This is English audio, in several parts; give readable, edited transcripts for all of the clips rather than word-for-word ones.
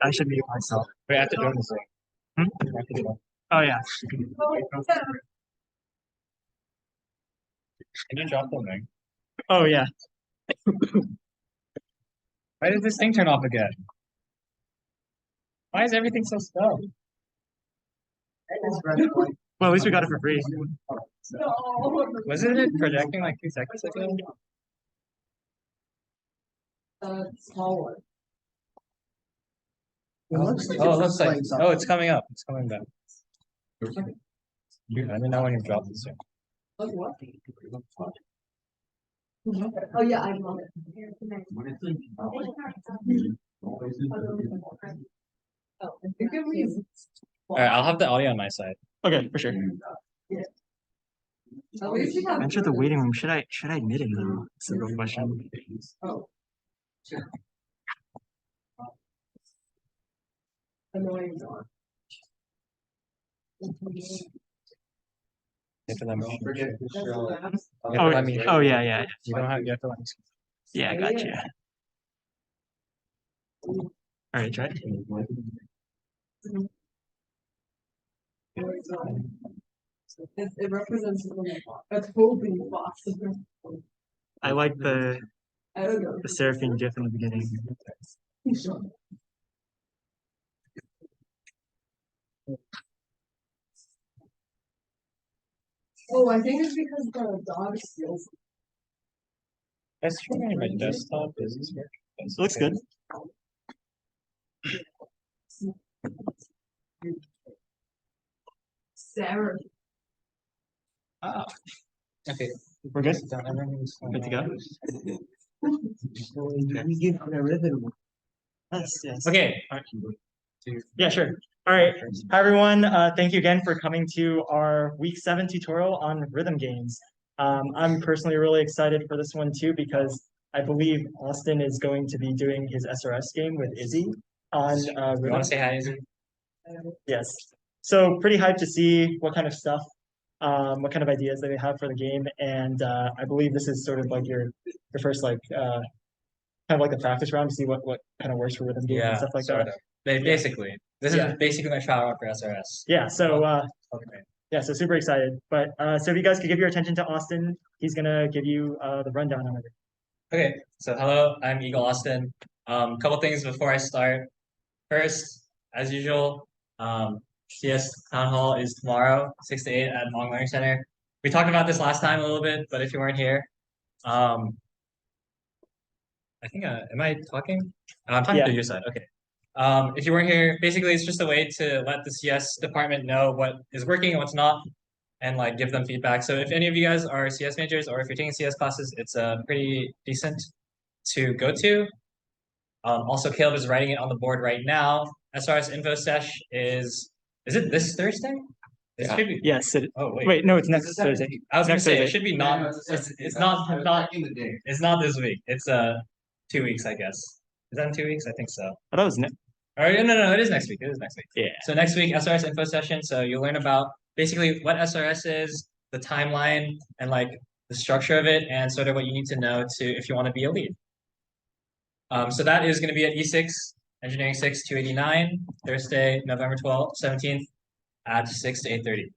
I should mute myself. Wait, I have to join this thing. Hmm? I have to join. Oh yeah. Can you drop the link? Oh yeah. Why did this thing turn off again? Why is everything so slow? Well, at least we got it for free. Wasn't it projecting like 2 seconds ago? Small one. Oh, it looks like. Oh, it's coming up. It's coming back. Let me know when you drop this thing. Like what? Oh yeah, I love it. Oh, you can reason. All right, I'll have the audio on my side. Okay, for sure. At least you have. Enter the waiting room. Should I admit it though? That's a real question. Oh. Annoying dog. You have to let me. You have to Oh, let me. oh yeah, yeah. You don't have. You have to let me. Yeah, I got you. All right, try it. It represents a toby box. I like the I don't know. Seraphine gif in the beginning. Oh, I think it's because the dog steals. That's true. My desktop is. It looks good. Sarah. Ah. Okay. We're good? Everything's Good to go? Yes. Okay. All right. Yeah, sure. All right. Hi, everyone. Thank you again for coming to our week 7 tutorial on rhythm games. I'm personally really excited for this one too because I believe Austin is going to be doing his SRS game with Izzy on You rhythm. want to say hi, Izzy? Yes. So pretty hyped to see what kind of stuff, what kind of ideas that they have for the game, and I believe this is sort of like your first like kind of like the practice round to see what kind of works for rhythm games and stuff like that. Basically, this is basically my trial run for SRS. Yeah. So Okay. yeah, so super excited. But so if you guys could give your attention to Austin, he's gonna give you the rundown on it. Okay. So hello, I'm Eagle Austin. Couple things before I start. First, as usual, CS Town Hall is tomorrow, 6 to 8 at Long Learning Center. We talked about this last time a little bit, but if you weren't here, I think, am I talking? I'm talking to your side. Okay. If you weren't here, basically it's just a way to let the CS department know what is working and what's not, and like give them feedback. So if any of you guys are CS majors or if you're taking CS classes, it's pretty decent to go to. Also, Caleb is writing it on the board right now. SRS info sesh is it this Thursday? It should be. Yes. Oh Wait, no, it's next Thursday. I was gonna Next say Thursday. it should be not. It's not It's not this week. It's 2 weeks, I guess. Is that in 2 weeks? I think so. I thought it was next. Or no, it is next week. It is next week. Yeah. So next week, SRS info session. So you'll learn about basically what SRS is, the timeline, and like the structure of it, and sort of what you need to know to if you want to be a lead. So that is going to be at E6 Engineering 6 289 Thursday, November 12th, 17th at 6 to 8:30.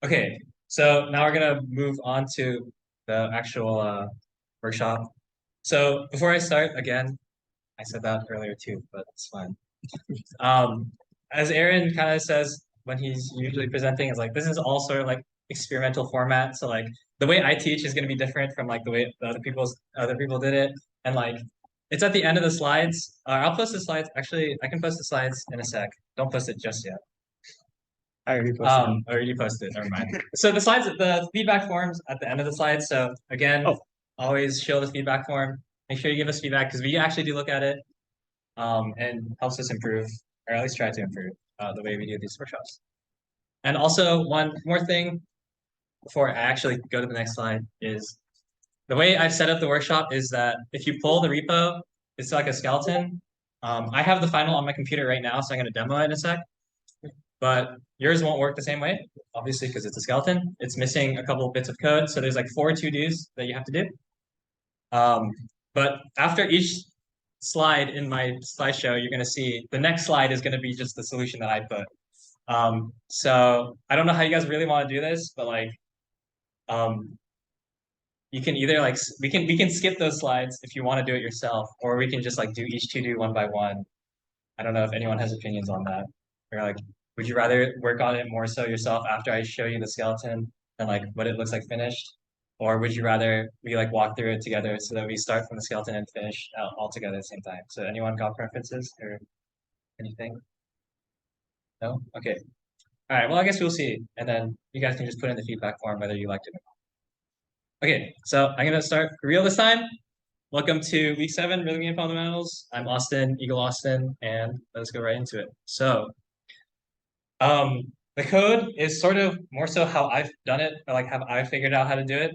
Okay, so now we're gonna move on to the actual workshop. So before I start, again, I said that earlier too, but it's fine. As Aaron kind of says when he's usually presenting, is like this is all sort of like experimental format. So like the way I teach is going to be different from like the way the other people did it, and like it's at the end of the slides. I'll post the slides. Actually, I can post the slides in a sec. Don't post it just yet. I already posted. Already posted. Never mind. So the slides, the feedback forms at the end of the slides. So again, always show the feedback form. Make sure you give us feedback because we actually do look at it, and helps us improve, or at least try to improve, the way we do these workshops. And also one more thing before I actually go to the next slide is the way I've set up the workshop is that if you pull the repo, it's like a skeleton. I have the final on my computer right now, so I'm going to demo it in a sec. But yours won't work the same way, obviously, because it's a skeleton. It's missing a couple of bits of code. So there's like 4 to-dos that you have to do. But after each slide in my slideshow, you're gonna see the next slide is gonna be just the solution that I put. So I don't know how you guys really want to do this, but like, you can either like we can skip those slides if you want to do it yourself, or we can just like do each to-do one by one. I don't know if anyone has opinions on that. Or like, would you rather work on it more so yourself after I show you the skeleton and like what it looks like finished? Or would you rather we like walk through it together so that we start from the skeleton and finish all together at the same time? So anyone got preferences or anything? No? Okay. All right, well, I guess we'll see. And then you guys can just put in the feedback form whether you liked it or not. Okay, so I'm gonna start for real this time. Welcome to week 7, Rhythm Game Fundamentals. I'm Austin, Eagle Austin, and let's go right into it. So, the code is sort of more so how I've done it, or like how I figured out how to do it.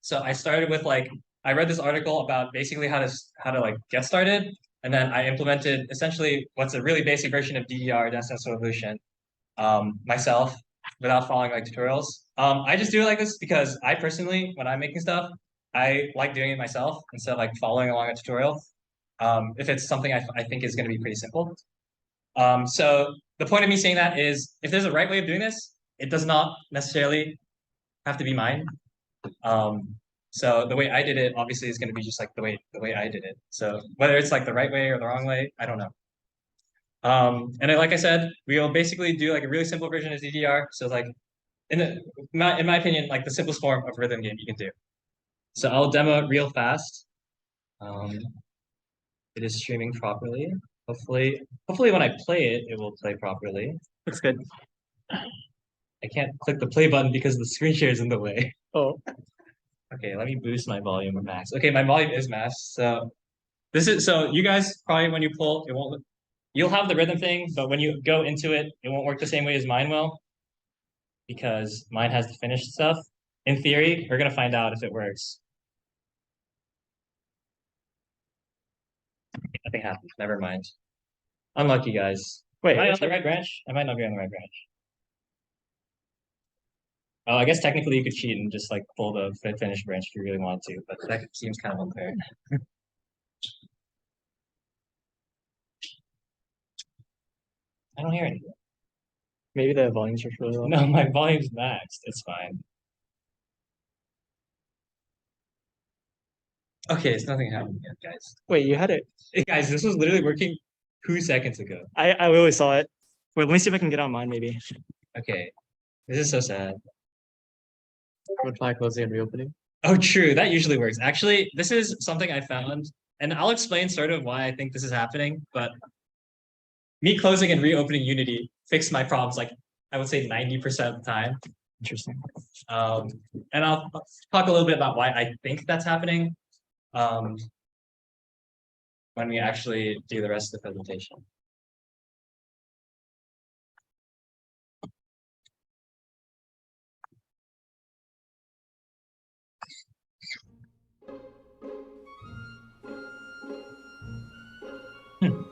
So I started with like, I read this article about basically how to like get started, and then I implemented essentially what's a really basic version of DDR, Dance Evolution, myself without following like tutorials. I just do it like this because I personally, when I'm making stuff, I like doing it myself instead of like following along a tutorial. If it's something I think is going to be pretty simple. So the point of me saying that is if there's a right way of doing this, it does not necessarily have to be mine. So the way I did it obviously is going to be just like the way I did it. So whether it's like the right way or the wrong way, I don't know. And then, like I said, we'll basically do like a really simple version of DDR. So like in my opinion, like the simplest form of rhythm game you can do. So I'll demo it real fast. It is streaming properly. Hopefully when I play it, it will play properly. Looks good. I can't click the play button because the screen share is in the way. Oh, Okay, let me boost my volume or max. Okay, my volume is maxed. So you guys probably when you pull, it won't. You'll have the rhythm thing, but when you go into it, it won't work the same way as mine will, because mine has the finished stuff. In theory, we're gonna find out if it works. Nothing happened. Never mind. Unlucky, guys. wait. Am I on the right branch? I might not be on the right branch. Oh, I guess technically you could cheat and just like pull the finished branch if you really want to, but that seems kind of unfair. I don't hear anything. Maybe the volume's just really low. No, my volume's maxed. It's fine. Okay, it's nothing happened yet, guys. Wait, you had it. Hey, guys, this was literally working 2 seconds ago. I literally saw it. Wait, let me see if I can get on mine maybe. Okay, this is so sad. Would try closing and reopening. Oh, true. That usually works. Actually, this is something I found, and I'll explain sort of why I think this is happening, but me closing and reopening Unity fixed my problems like I would say 90% of the time. Interesting. And I'll talk a little bit about why I think that's happening when we actually do the rest of the presentation.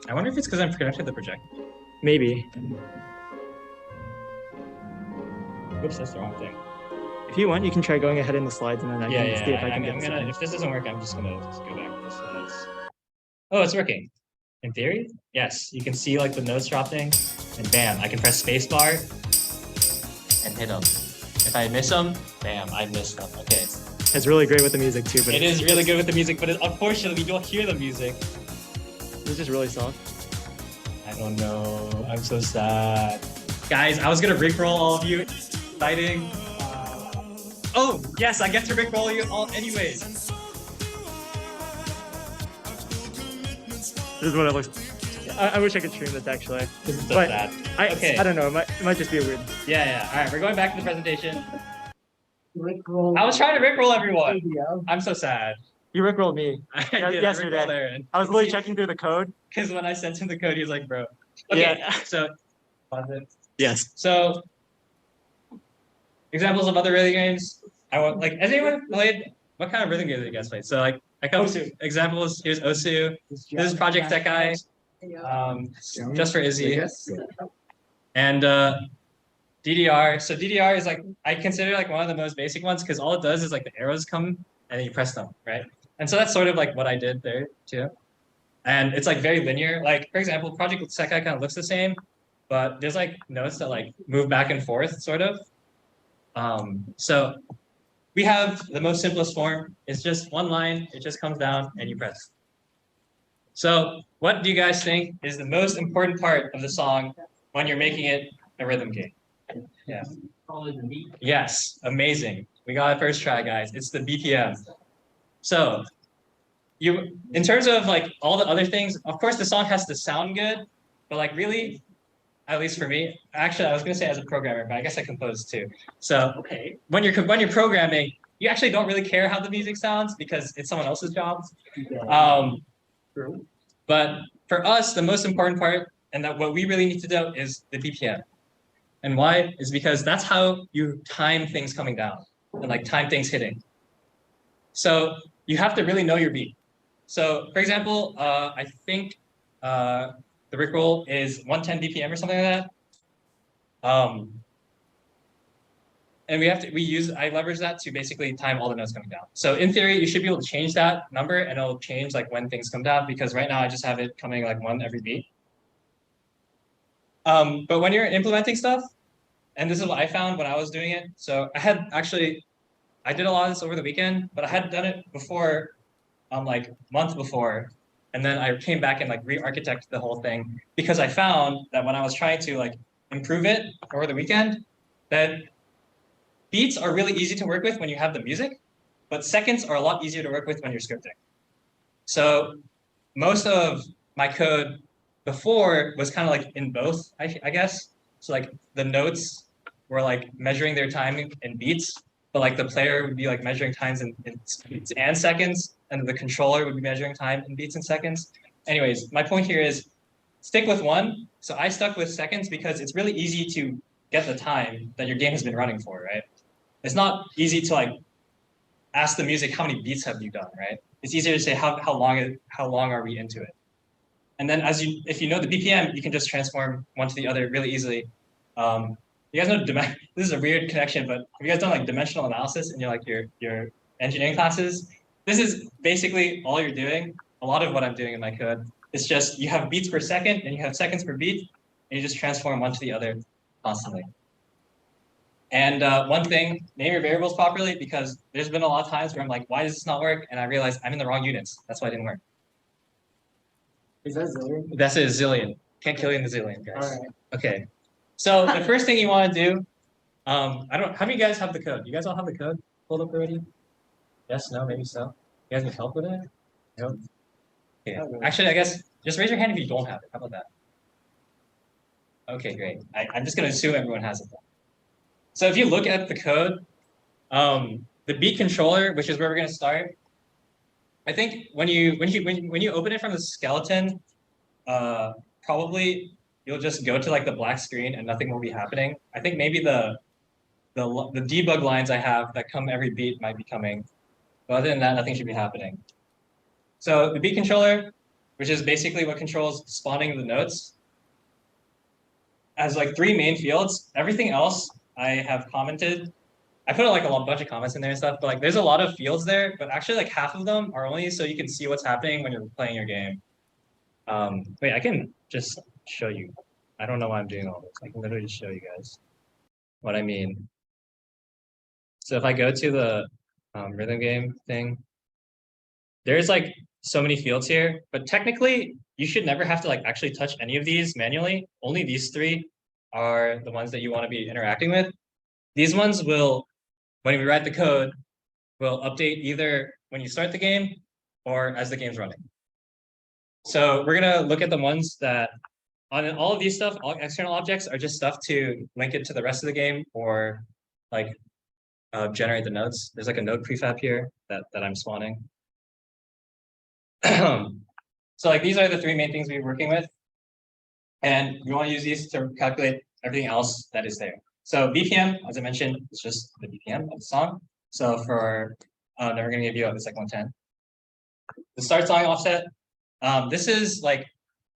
I wonder if it's because I'm connected to the projector. Maybe. Oops, that's the wrong thing. If you want, you can try going ahead in the slides and then I can see if I can I'm get gonna, if this doesn't work, I'm just gonna just go back to the slides. Oh, it's working. In theory, yes. You can see like the notes dropping, and bam, I can press spacebar and hit them. If I miss them, bam, I missed them. Okay. It's really great with the music too, but It is really good with the music, but unfortunately, you don't hear the music. It's just really soft. I don't know. I'm so sad. Guys, I was gonna rickroll all of you. Exciting. Oh, yes, I get to rickroll you all anyways. This is what it looks like. I wish I could stream this actually. This is so But sad. I Okay. don't know, it might just be a weird. Yeah. All right, we're going back to the presentation. Rickroll. I was trying to rickroll everyone. I'm so sad. You rickrolled me. I did yesterday. rickroll Aaron. I was literally checking through the code. Because when I sent him the code, he was like, bro. Okay, Yeah. so pause it. Yes. So examples of other rhythm games. I want like has anyone played what kind of rhythm games have you guys played? So like a couple examples. Here's Osu. This is Project Tech Guy. Just for Izzy. Yes. And DDR. So DDR is like I consider like one of the most basic ones because all it does is like the arrows come and then you press them, right? And so that's sort of like what I did there too. And it's like very linear. Like for example, Project Sekai kind of looks the same, but there's like notes that like move back and forth sort of. So we have the most simplest form. It's just one line. It just comes down and you press. So what do you guys think is the most important part of the song when you're making it a rhythm game? Yeah. Probably the beat. Yes, amazing. We got it first try, guys. It's the BPM. So you, in terms of like all the other things, of course the song has to sound good, but like really, at least for me, actually I was gonna say as a programmer, but I guess I compose too. So Okay. when you're programming, you actually don't really care how the music sounds because it's someone else's job. True. But for us, the most important part, and that what we really need to do is the BPM. And why? Is because that's how you time things coming down and like time things hitting. So you have to really know your beat. So for example, I think the Rickroll is 110 BPM or something like that. And I leverage that to basically time all the notes coming down. So in theory, you should be able to change that number and it'll change like when things come down because right now I just have it coming like one every beat. But when you're implementing stuff, and this is what I found when I was doing it. So I did a lot of this over the weekend, but I had done it before, like month before. And then I came back and like re-architected the whole thing because I found that when I was trying to like improve it over the weekend, that beats are really easy to work with when you have the music, but seconds are a lot easier to work with when you're scripting. So most of my code before was kind of like in both, I guess. So like the notes were like measuring their time in beats, but like the player would be like measuring times in beats and seconds, and the controller would be measuring time in beats and seconds. Anyways, my point here is stick with one. So I stuck with seconds because it's really easy to get the time that your game has been running for, right? It's not easy to like ask the music how many beats have you done, right? It's easier to say how long are we into it. And then if you know the BPM, you can just transform one to the other really easily. You guys know this is a weird connection, but have you guys done like dimensional analysis in your engineering classes? This is basically all you're doing. A lot of what I'm doing in my code. It's just you have beats per second and you have seconds per beat, and you just transform one to the other constantly. And one thing, name your variables properly because there's been a lot of times where I'm like, why does this not work? And I realize I'm in the wrong units. That's why it didn't work. Is that zillion? That's a zillion. Can't kill you in the zillion, guys. All right. Okay. So the first thing you want to do, how many of you guys have the code? You guys all have the code pulled up already? Yes, no, maybe so. You guys need help with it? No? Okay. Actually, I guess just raise your hand if you don't have it. How about that? Okay, great. I'm just going to assume everyone has it then. So if you look at the code, the beat controller, which is where we're going to start, I think when you open it from the skeleton, probably you'll just go to like the black screen and nothing will be happening. I think maybe the debug lines I have that come every beat might be coming, but other than that, nothing should be happening. So the beat controller, which is basically what controls spawning the notes, has like 3 main fields. Everything else I have commented. I put like a bunch of comments in there and stuff, but like there's a lot of fields there, but actually like half of them are only so you can see what's happening when you're playing your game. Wait, I can just show you. I don't know why I'm doing all this. I can literally just show you guys what I mean. So if I go to the rhythm game thing, there's like so many fields here, but technically you should never have to like actually touch any of these manually. Only these 3 are the ones that you want to be interacting with. These ones will, when we write the code, will update either when you start the game or as the game's running. So we're going to look at the ones that on all of these stuff, all external objects are just stuff to link it to the rest of the game or like generate the nodes. There's like a node prefab here that I'm spawning. So like these are the 3 main things we're working with. And we want to use these to calculate everything else that is there. So BPM, as I mentioned, is just the BPM of the song. So for, then we're going to give you it's like 110. The start song offset, this is like,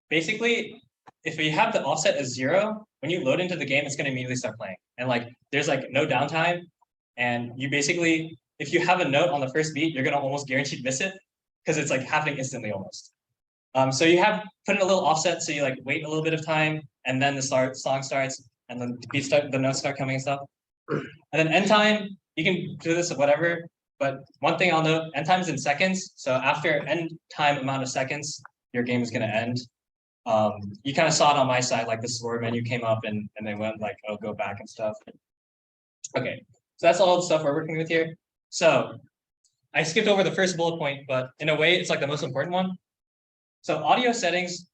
basically, if we have the offset as 0, when you load into the game, it's going to immediately start playing. And like, there's like no downtime. And you basically, if you have a note on the first beat, you're going to almost guaranteed miss it because it's like happening instantly almost. So you have put in a little offset, so you like wait a little bit of time, and then the song starts, and then the notes start coming and stuff. And then end time, you can do this whatever, but one thing I'll note, end time is in seconds. So after end time amount of seconds, your game is gonna end. You kind of saw it on my side, like the score menu came up and they went like, oh, go back and stuff. Okay, so that's all the stuff we're working with here. So I skipped over the first bullet point, but in a way, it's like the most important one. So audio settings,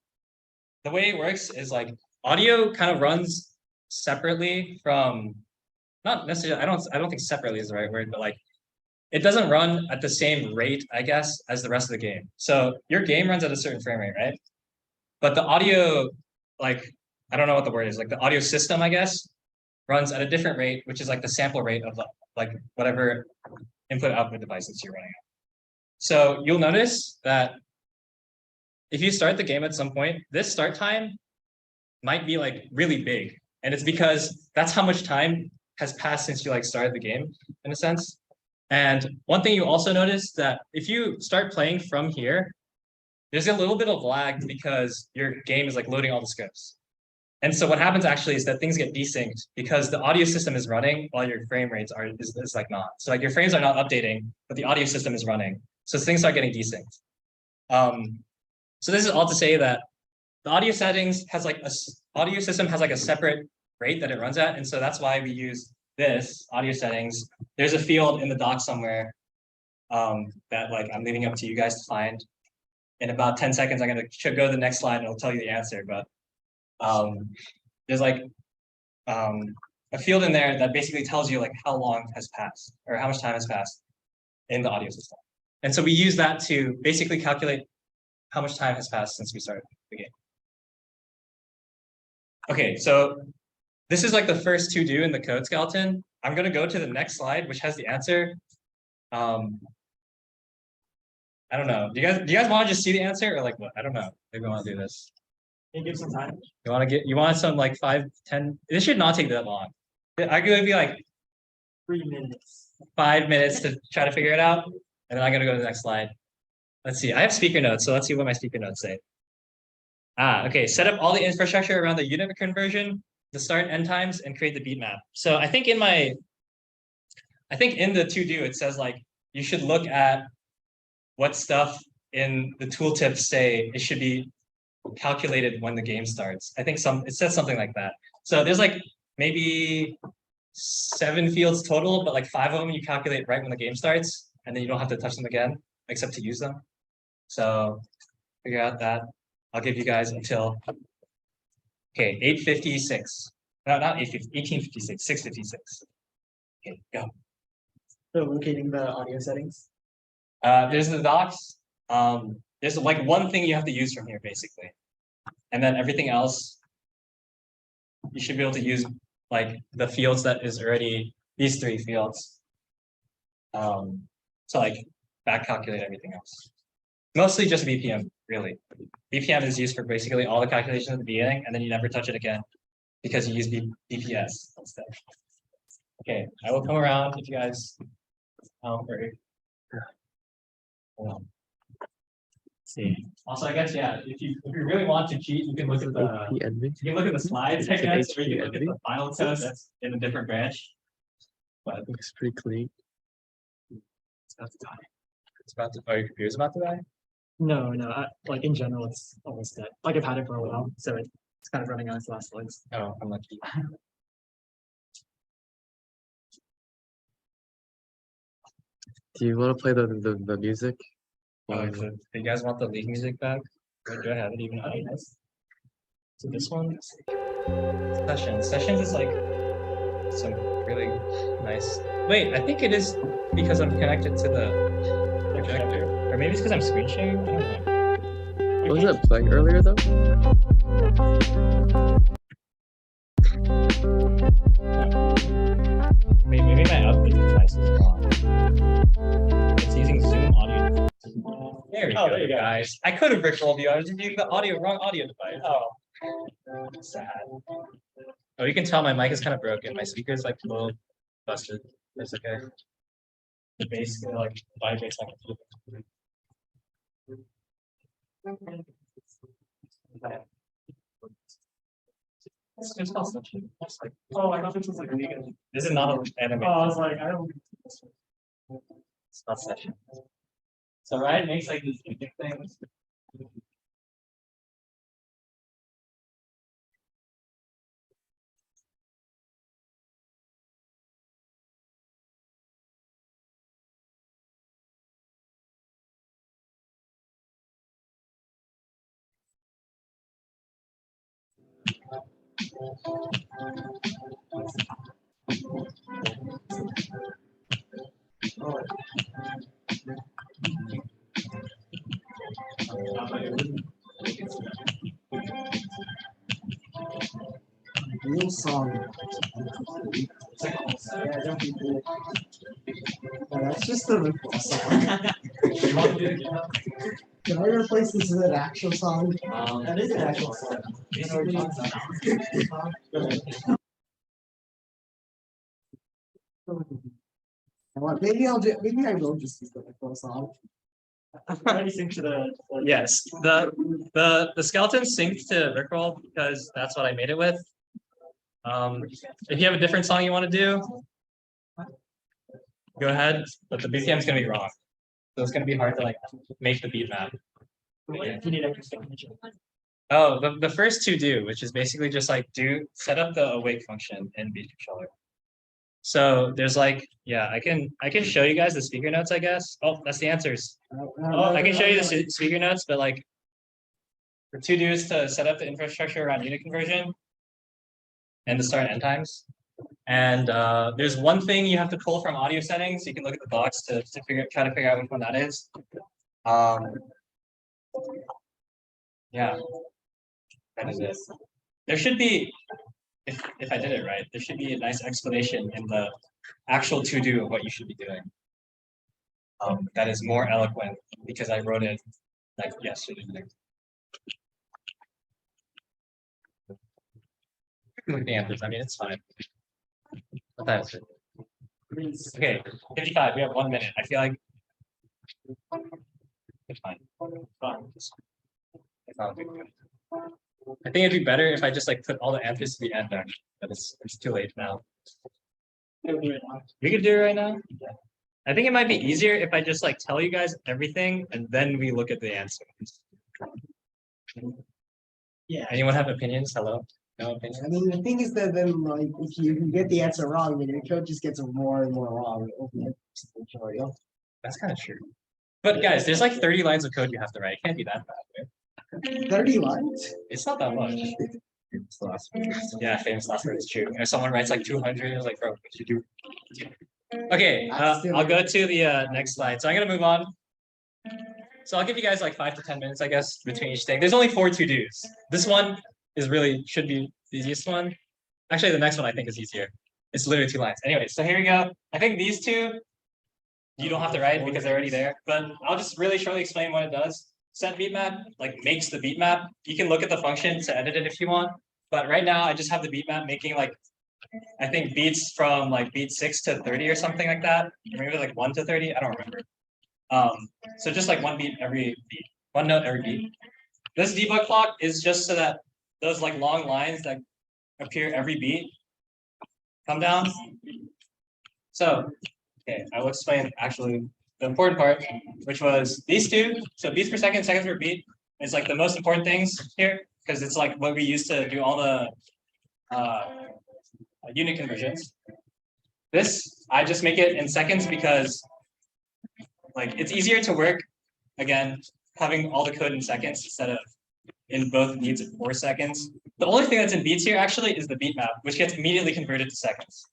the way it works is like audio kind of runs separately from, not necessarily, I don't think separately is the right word, but like it doesn't run at the same rate, I guess, as the rest of the game. So your game runs at a certain frame rate, right? But the audio, like, I don't know what the word is, like the audio system, I guess, runs at a different rate, which is like the sample rate of like whatever input output devices you're running at. So you'll notice that if you start the game at some point, this start time might be like really big. And it's because that's how much time has passed since you like started the game, in a sense. And one thing you also notice that if you start playing from here, there's a little bit of lag because your game is like loading all the scripts. And so what happens actually is that things get desynced because the audio system is running while your frame rates is like not. So like your frames are not updating, but the audio system is running. So things start getting desynced. So this is all to say that the audio settings has like audio system has like a separate rate that it runs at. And so that's why we use this audio settings. There's a field in the doc somewhere that like I'm leaving up to you guys to find. In about 10 seconds, I'm going to go to the next slide and I'll tell you the answer. But there's like a field in there that basically tells you like how long has passed or how much time has passed in the audio system. And so we use that to basically calculate how much time has passed since we started the game. Okay, so this is like the first to do in the code skeleton. I'm going to go to the next slide, which has the answer. I don't know. Do you guys want to just see the answer or like what? I don't know. Maybe we want to do this. Can you give some time? You want some like 5, 10. This should not take that long. I could be like 3 minutes. 5 minutes to try to figure it out. And then I'm gonna go to the next slide. Let's see. I have speaker notes, so let's see what my speaker notes say. Okay. Set up all the infrastructure around the unit conversion, the start and end times, and create the beat map. So I think in the to do it says like you should look at what stuff in the tooltips say it should be calculated when the game starts. I think it says something like that. So there's like maybe 7 fields total, but like 5 of them you calculate right when the game starts, and then you don't have to touch them again except to use them. So figure out that. I'll give you guys until 8:56. No, not 8:50, 18:56, 6:56. Okay, go. So locating the audio settings. There's the docs. There's like one thing you have to use from here basically, and then everything else you should be able to use like the fields that is already these 3 fields. So like back calculate everything else. Mostly just BPM, really. BPM is used for basically all the calculations at the beginning, and then you never touch it again because you use BPS instead. Okay, I will come around if you guys. See. Also, I guess if you really want to cheat, you can look at the slides. I guess, or you can look at the final code that's in a different branch. But Looks pretty clean. it's about to die. Are your computers about to die? No, like in general, it's almost dead. Like I've had it for a while, so it's kind of running on its last legs. Oh, I'm lucky. Do you want to play the music? Do you guys want the league music back? Or do I have it even out? So this one, Sessions is like some really nice. Wait, I think it is because I'm connected to the projector, or maybe it's because I'm screen sharing. I don't know. Was it playing earlier though? Maybe my update device is wrong. It's using Zoom audio. There we go, There you go. guys. I could have virtual view. I was using the wrong audio device. Oh, sad. Oh, you can tell my mic is kind of broken. My speaker's like a little busted. That's okay. The bass like vibrates like a It's just not such a- it's like, oh, I thought this was like vegan. This is not an anime. Oh, I was like, I don't. It's not session. So Ryan makes like these vegan things. Real song. Yeah, don't be cool. Yeah, that's just the real song. Can I replace this with an actual song? That is an actual song. What? Maybe I'll do. Maybe I will just use the real song. Why do you think to the? Yes, the skeleton synced to Rickroll because that's what I made it with. If you have a different song you want to do, go ahead, but the BPM is gonna be wrong. So it's gonna be hard to like make the beat map. If you need extra information. Oh, the first two do, which is basically just like set up the awake function in beat controller. So there's like, yeah, I can show you guys the speaker notes, I guess. Oh, that's the answers. Oh, I can show you the speaker notes, but like for two do's to set up the infrastructure around unit conversion and the start and end times. And there's one thing you have to pull from audio settings. You can look at the box to try to figure out which one that is. Yeah, that is it. There should be, if I did it right, there should be a nice explanation in the actual to-do of what you should be doing. That is more eloquent because I wrote it like yesterday. Look at the answers. I mean, it's fine. What time is it? Okay, 55. We have 1 minute. I feel like it's fine. I think it'd be better if I just like put all the answers to the end actually, but it's too late now. We could do it right now. Yeah. I think it might be easier if I just like tell you guys everything and then we look at the answers. Yeah. Anyone have opinions? Hello? No opinions? I mean, the thing is that then, like, if you get the answer wrong, then your code just gets more and more wrong over the tutorial. That's kind of true. But guys, there's like 30 lines of code you have to write. It can't be that bad, right? 30 lines? It's not that much. Yeah, famous last word is true. If someone writes like 200, it's like, bro, what you do? Okay, I'll go to the next slide. So I'm gonna move on. So I'll give you guys like 5 to 10 minutes, I guess, between each thing. There's only 4 to-dos. This one is really should be the easiest one. Actually, the next one I think is easier. It's literally 2 lines. Anyway, so here we go. I think these two you don't have to write because they're already there, but I'll just really shortly explain what it does. Set beat map like makes the beat map. You can look at the function to edit it if you want, but right now I just have the beat map making like I think beats from like beat 6 to 30 or something like that, or maybe like 1 to 30. I don't remember. So just like 1 beat every beat, 1 note every beat. This debug clock is just so that those like long lines that appear every beat come down. So, okay, I will explain actually the important part, which was these two. So beats per second, seconds per beat is like the most important things here because it's like what we use to do all the unit conversions. This, I just make it in seconds because like it's easier to work, again, having all the code in seconds instead of in both beats or seconds. The only thing that's in beats here actually is the beat map, which gets immediately converted to seconds.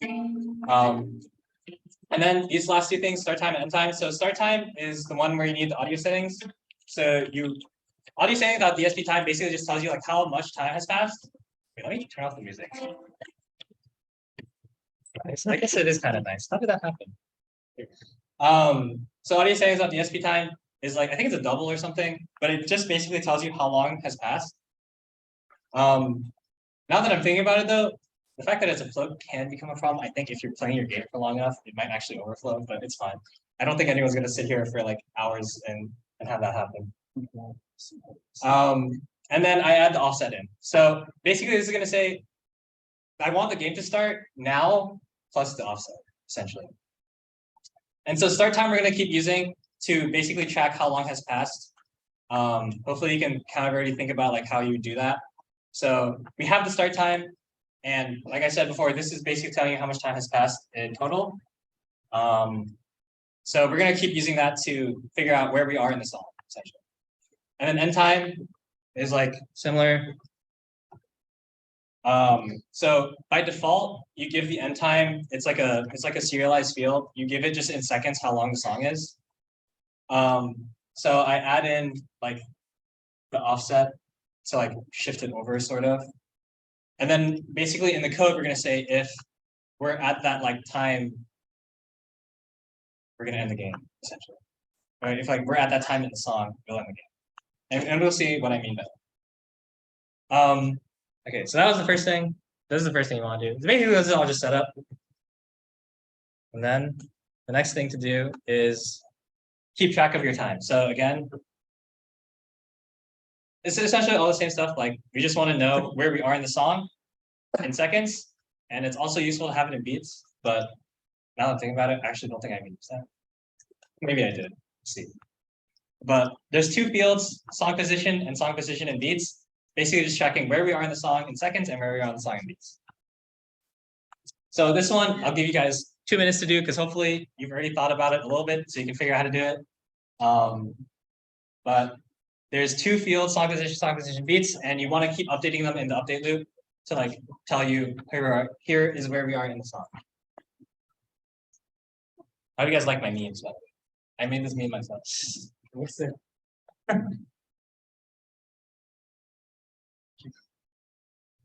And then these last 2 things, start time and end time. So start time is the one where you need the audio settings. So audio settings.dsp time basically just tells you like how much time has passed. Wait, let me turn off the music. Nice. I guess it is kind of nice. How did that happen? So audio settings.dsp time is like, I think it's a double or something, but it just basically tells you how long has passed. Now that I'm thinking about it though, the fact that it's a float can become a problem. I think if you're playing your game for long enough, it might actually overflow, but it's fine. I don't think anyone's going to sit here for like hours and have that happen. and then I add the offset in. So basically this is gonna say, I want the game to start now plus the offset, essentially. And so start time we're gonna keep using to basically track how long has passed. Hopefully you can kind of already think about like how you would do that. So we have the start time, and like I said before, this is basically telling you how much time has passed in total. So we're gonna keep using that to figure out where we are in the song, essentially. And then end time is like similar. So by default, you give the end time, it's like a serialized field. You give it just in seconds how long the song is. So I add in like the offset to like shift it over sort of. And then basically in the code, we're gonna say if we're at that like time, we're gonna end the game, essentially. Right? If like we're at that time in the song, we'll end the game. And we'll see what I mean by that. Okay, so that was the first thing. This is the first thing you want to do. Basically, this is all just set up. And then the next thing to do is keep track of your time. So again, it's essentially all the same stuff. Like we just want to know where we are in the song in seconds. And it's also useful to have it in beats. But now that I'm thinking about it, I actually don't think I can use that. Maybe I did. Let's see. But there's two fields, song position in beats. Basically just tracking where we are in the song in seconds and where we are in the song in beats. So this one, I'll give you guys 2 minutes to do because hopefully you've already thought about it a little bit so you can figure out how to do it. But there's two fields, song position, beats, and you want to keep updating them in the update loop to like tell you here is where we are in the song. How do you guys like my memes, by the way? I made this meme myself. What's it?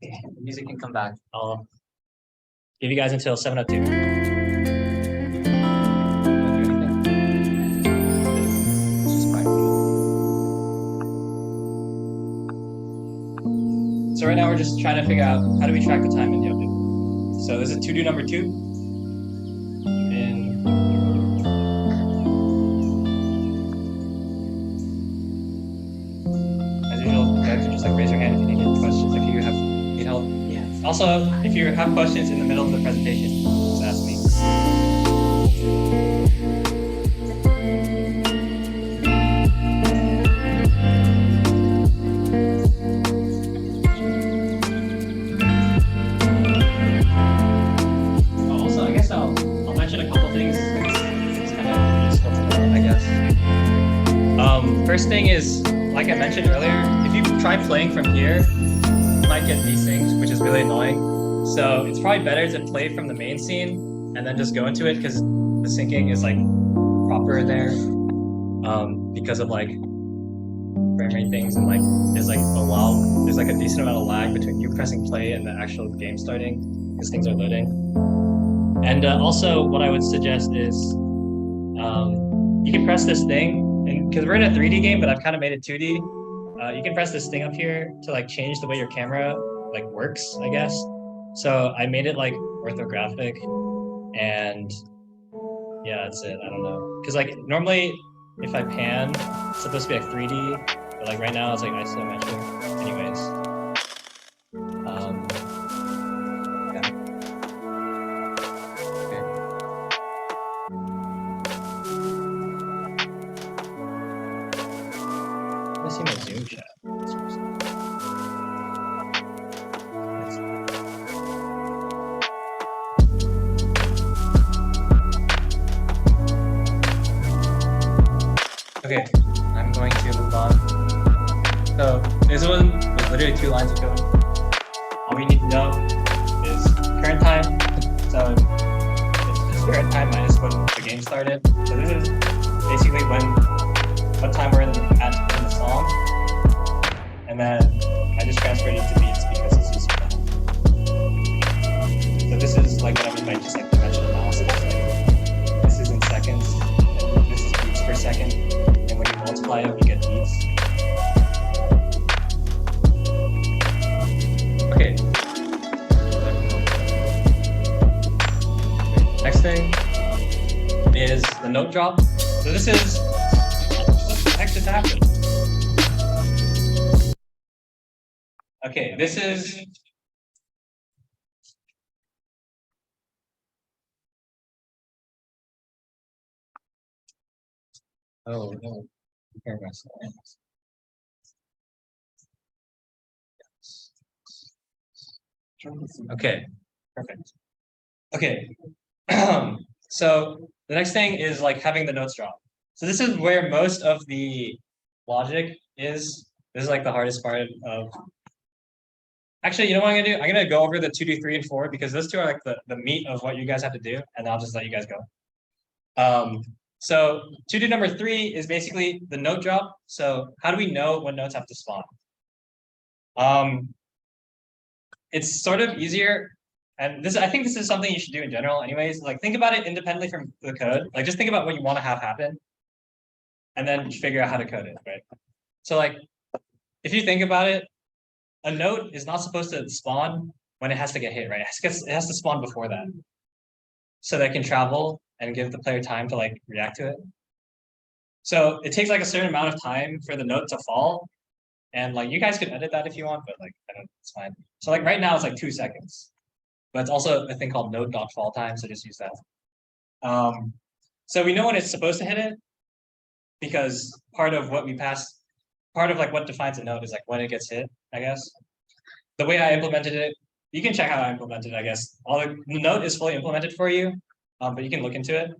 The music can come back. I'll give you guys until 7:02. So right now we're just trying to figure out how do we track the time in the update. So this is to do number 2. And as usual, you guys can just like raise your hand if you need any questions, if you need help. Yeah. Also, if you have questions in the middle of the presentation, just ask me. Also, I guess I'll mention a couple things. It's kind of useful to know, I guess. First thing is, like I mentioned earlier, if you try playing from here, you might get these things, which is really annoying. So it's probably better to play from the main scene and then just go into it because the syncing is like proper there, because of like frame rate things, and like there's like a decent amount of lag between you pressing play and the actual game starting because things are loading. And also what I would suggest is you can press this thing, and because we're in a 3D game, but I've kind of made it 2D, you can press this thing up here to like change the way your camera like works, I guess. So I made it like orthographic, and yeah, that's it. I don't know, because like normally if I pan, it's supposed to be like 3D, but like right now it's like isometric. Anyways, yeah. Okay. Let's see my Zoom chat. Okay, I'm going to move on. So this one was literally 2 lines of code. All we need to know is current time. So it's just current time minus when the game started. So this is basically what time we're in the song. And then I just transferred it to beats because it's useful. So this is like what I mean by just like dimensional analysis. Like, this is in seconds, and this is beats per second. And when you multiply it, we get beats. Okay. Next thing is the note drop. So this is, what the heck just happened? Okay, this is oh no, prepare myself. Okay, perfect. Okay, so the next thing is like having the notes drop. So this is where most of the logic is. This is like the hardest part of. Actually, you know what I'm gonna do? I'm gonna go over the 2, 3, and 4 because those two are like the meat of what you guys have to do, and I'll just let you guys go. So to do number 3 is basically the note drop. So how do we know when notes have to spawn? It's sort of easier, and this I think this is something you should do in general anyways. Like think about it independently from the code. Like just think about what you want to have happen and then figure out how to code it, right? So like if you think about it, a note is not supposed to spawn when it has to get hit, right? It has to spawn before that. So that it can travel and give the player time to like react to it. So it takes like a certain amount of time for the note to fall. And like you guys could edit that if you want, but like I don't, it's fine. So like right now it's like 2 seconds. But it's also a thing called node.fall time, so just use that. So we know when it's supposed to hit it because part of what we pass, part of like what defines a node is like when it gets hit, I guess. The way I implemented it, you can check how I implemented it, I guess. The node is fully implemented for you, but you can look into it.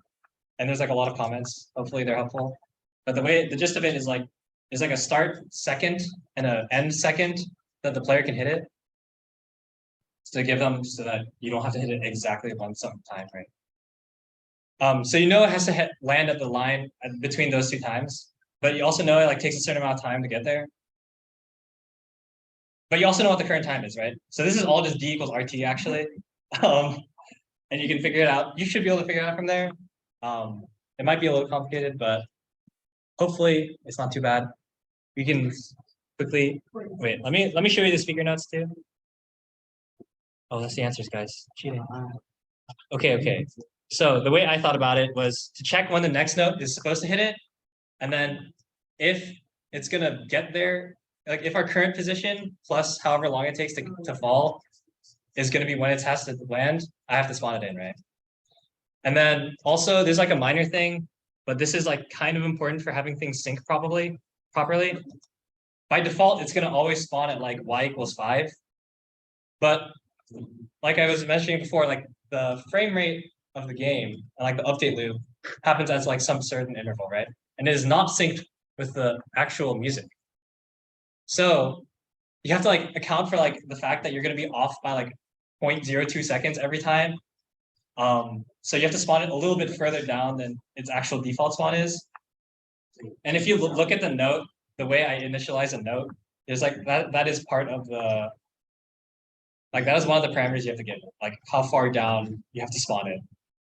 And there's like a lot of comments. Hopefully they're helpful. But the gist of it is like there's like a start second and an end second that the player can hit it. To give them so that you don't have to hit it exactly one time, right? So you know it has to land at the line between those 2 times, but you also know it like takes a certain amount of time to get there. But you also know what the current time is, right? So this is all just d equals RT actually. And you can figure it out. You should be able to figure it out from there. It might be a little complicated, but hopefully it's not too bad. We can quickly wait. Let me show you the speaker notes too. Oh, that's the answers, guys. Cheating. Okay. So the way I thought about it was to check when the next note is supposed to hit it, and then if it's gonna get there, like if our current position plus however long it takes to fall is gonna be when it has to land, I have to spawn it in, right? And then also there's like a minor thing, but this is like kind of important for having things sync properly. By default, it's gonna always spawn at like y equals 5. But like I was mentioning before, like the frame rate of the game and like the update loop happens at like some certain interval, right? And it is not synced with the actual music. So you have to like account for like the fact that you're going to be off by like 0.02 seconds every time. So you have to spawn it a little bit further down than its actual default spawn is. And if you look at the note, the way I initialize a note, there's like that is part of the like that is one of the parameters you have to give, like how far down you have to spawn it.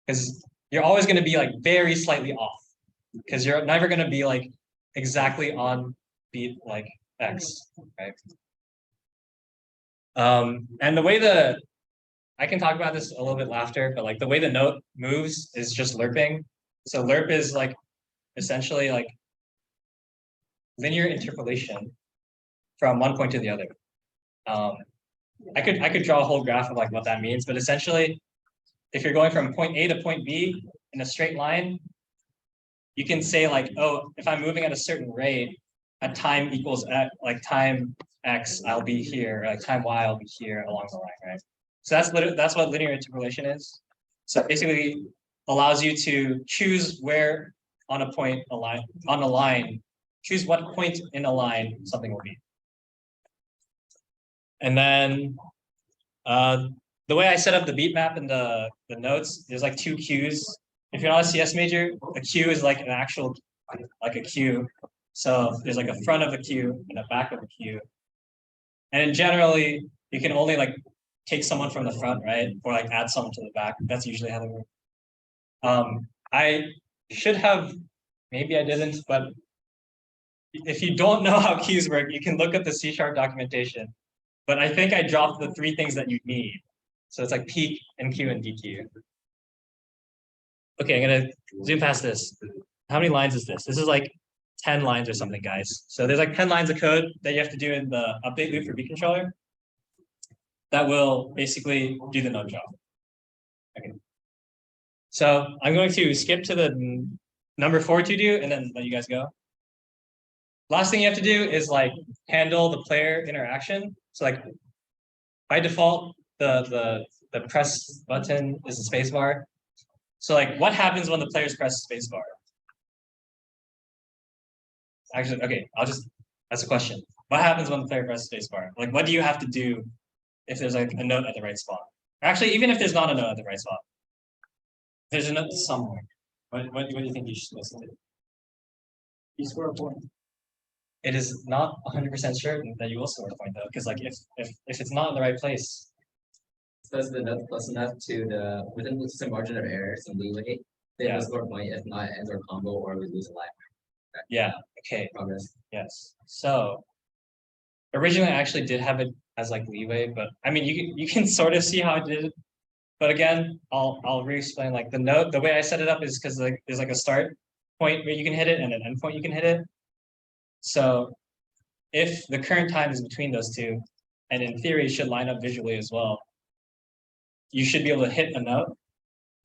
Because you're always going to be like very slightly off. Because you're never going to be like exactly on beat like X, right? And the way I can talk about this a little bit after, but like the way the note moves is just lerping. So lerp is like essentially like linear interpolation from one point to the other. I could draw a whole graph of like what that means, but essentially, if you're going from point A to point B in a straight line, you can say like, oh, if I'm moving at a certain rate, at time equals X, like time X, I'll be here, or like time Y, I'll be here along the line, right? So that's what linear interpolation is. So it basically allows you to choose where on a line, choose what point in a line something will be. And then the way I set up the beat map and the notes, there's like 2 queues. If you're not a CS major, a queue is like an actual, like a queue. So there's like a front of a queue and a back of a queue. And generally, you can only like take someone from the front, right? Or like add someone to the back. That's usually how they work. I should have, maybe I didn't, but if you don't know how queues work, you can look at the C# documentation. But I think I dropped the 3 things that you need. So it's like peak, NQ, and DQ. Okay, I'm gonna zoom past this. How many lines is this? This is like 10 lines or something, guys. So there's like 10 lines of code that you have to do in the update loop for beat controller. that will basically do the note job. Okay. So I'm going to skip to the number 4 to do and then let you guys go. Last thing you have to do is like handle the player interaction. So like by default, the press button is the space bar. So like what happens when the players press space bar? Actually, okay, that's a question. What happens when the player presses space bar? Like what do you have to do if there's like a note at the right spot? Actually, even if there's not a note at the right spot, there's a note somewhere. What do you think you should supposed to do? You score a point. It is not 100% certain that you will score a point though, because like if it's not in the right place. Does the note close enough to the within some margin of error, some leeway, they Yeah. will score a point. If not, it ends our combo or we lose a life. Yeah. Okay. Progress. Yes. So originally I actually did have it as like leeway, but I mean you can sort of see how I did it. But again, I'll re-explain like the way I set it up is because like there's like a start point where you can hit it and an end point you can hit it. So if the current time is between those two, and in theory it should line up visually as well, you should be able to hit a note.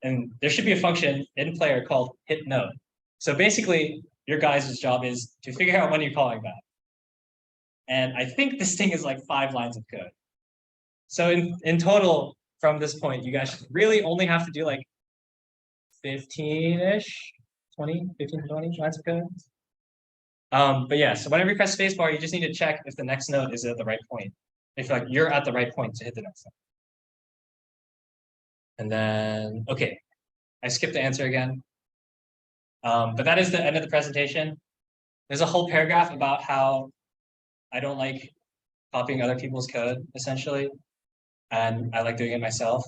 And there should be a function in player called hit note. So basically your guys' job is to figure out when you're calling back. And I think this thing is like 5 lines of code. So in total, from this point, you guys really only have to do like 15-ish, 15 to 20 lines of code. But yeah, so whenever you press spacebar, you just need to check if the next node is at the right point. If like you're at the right point to hit the next node. And then, okay, I skipped the answer again. But that is the end of the presentation. There's a whole paragraph about how I don't like copying other people's code, essentially. And I like doing it myself.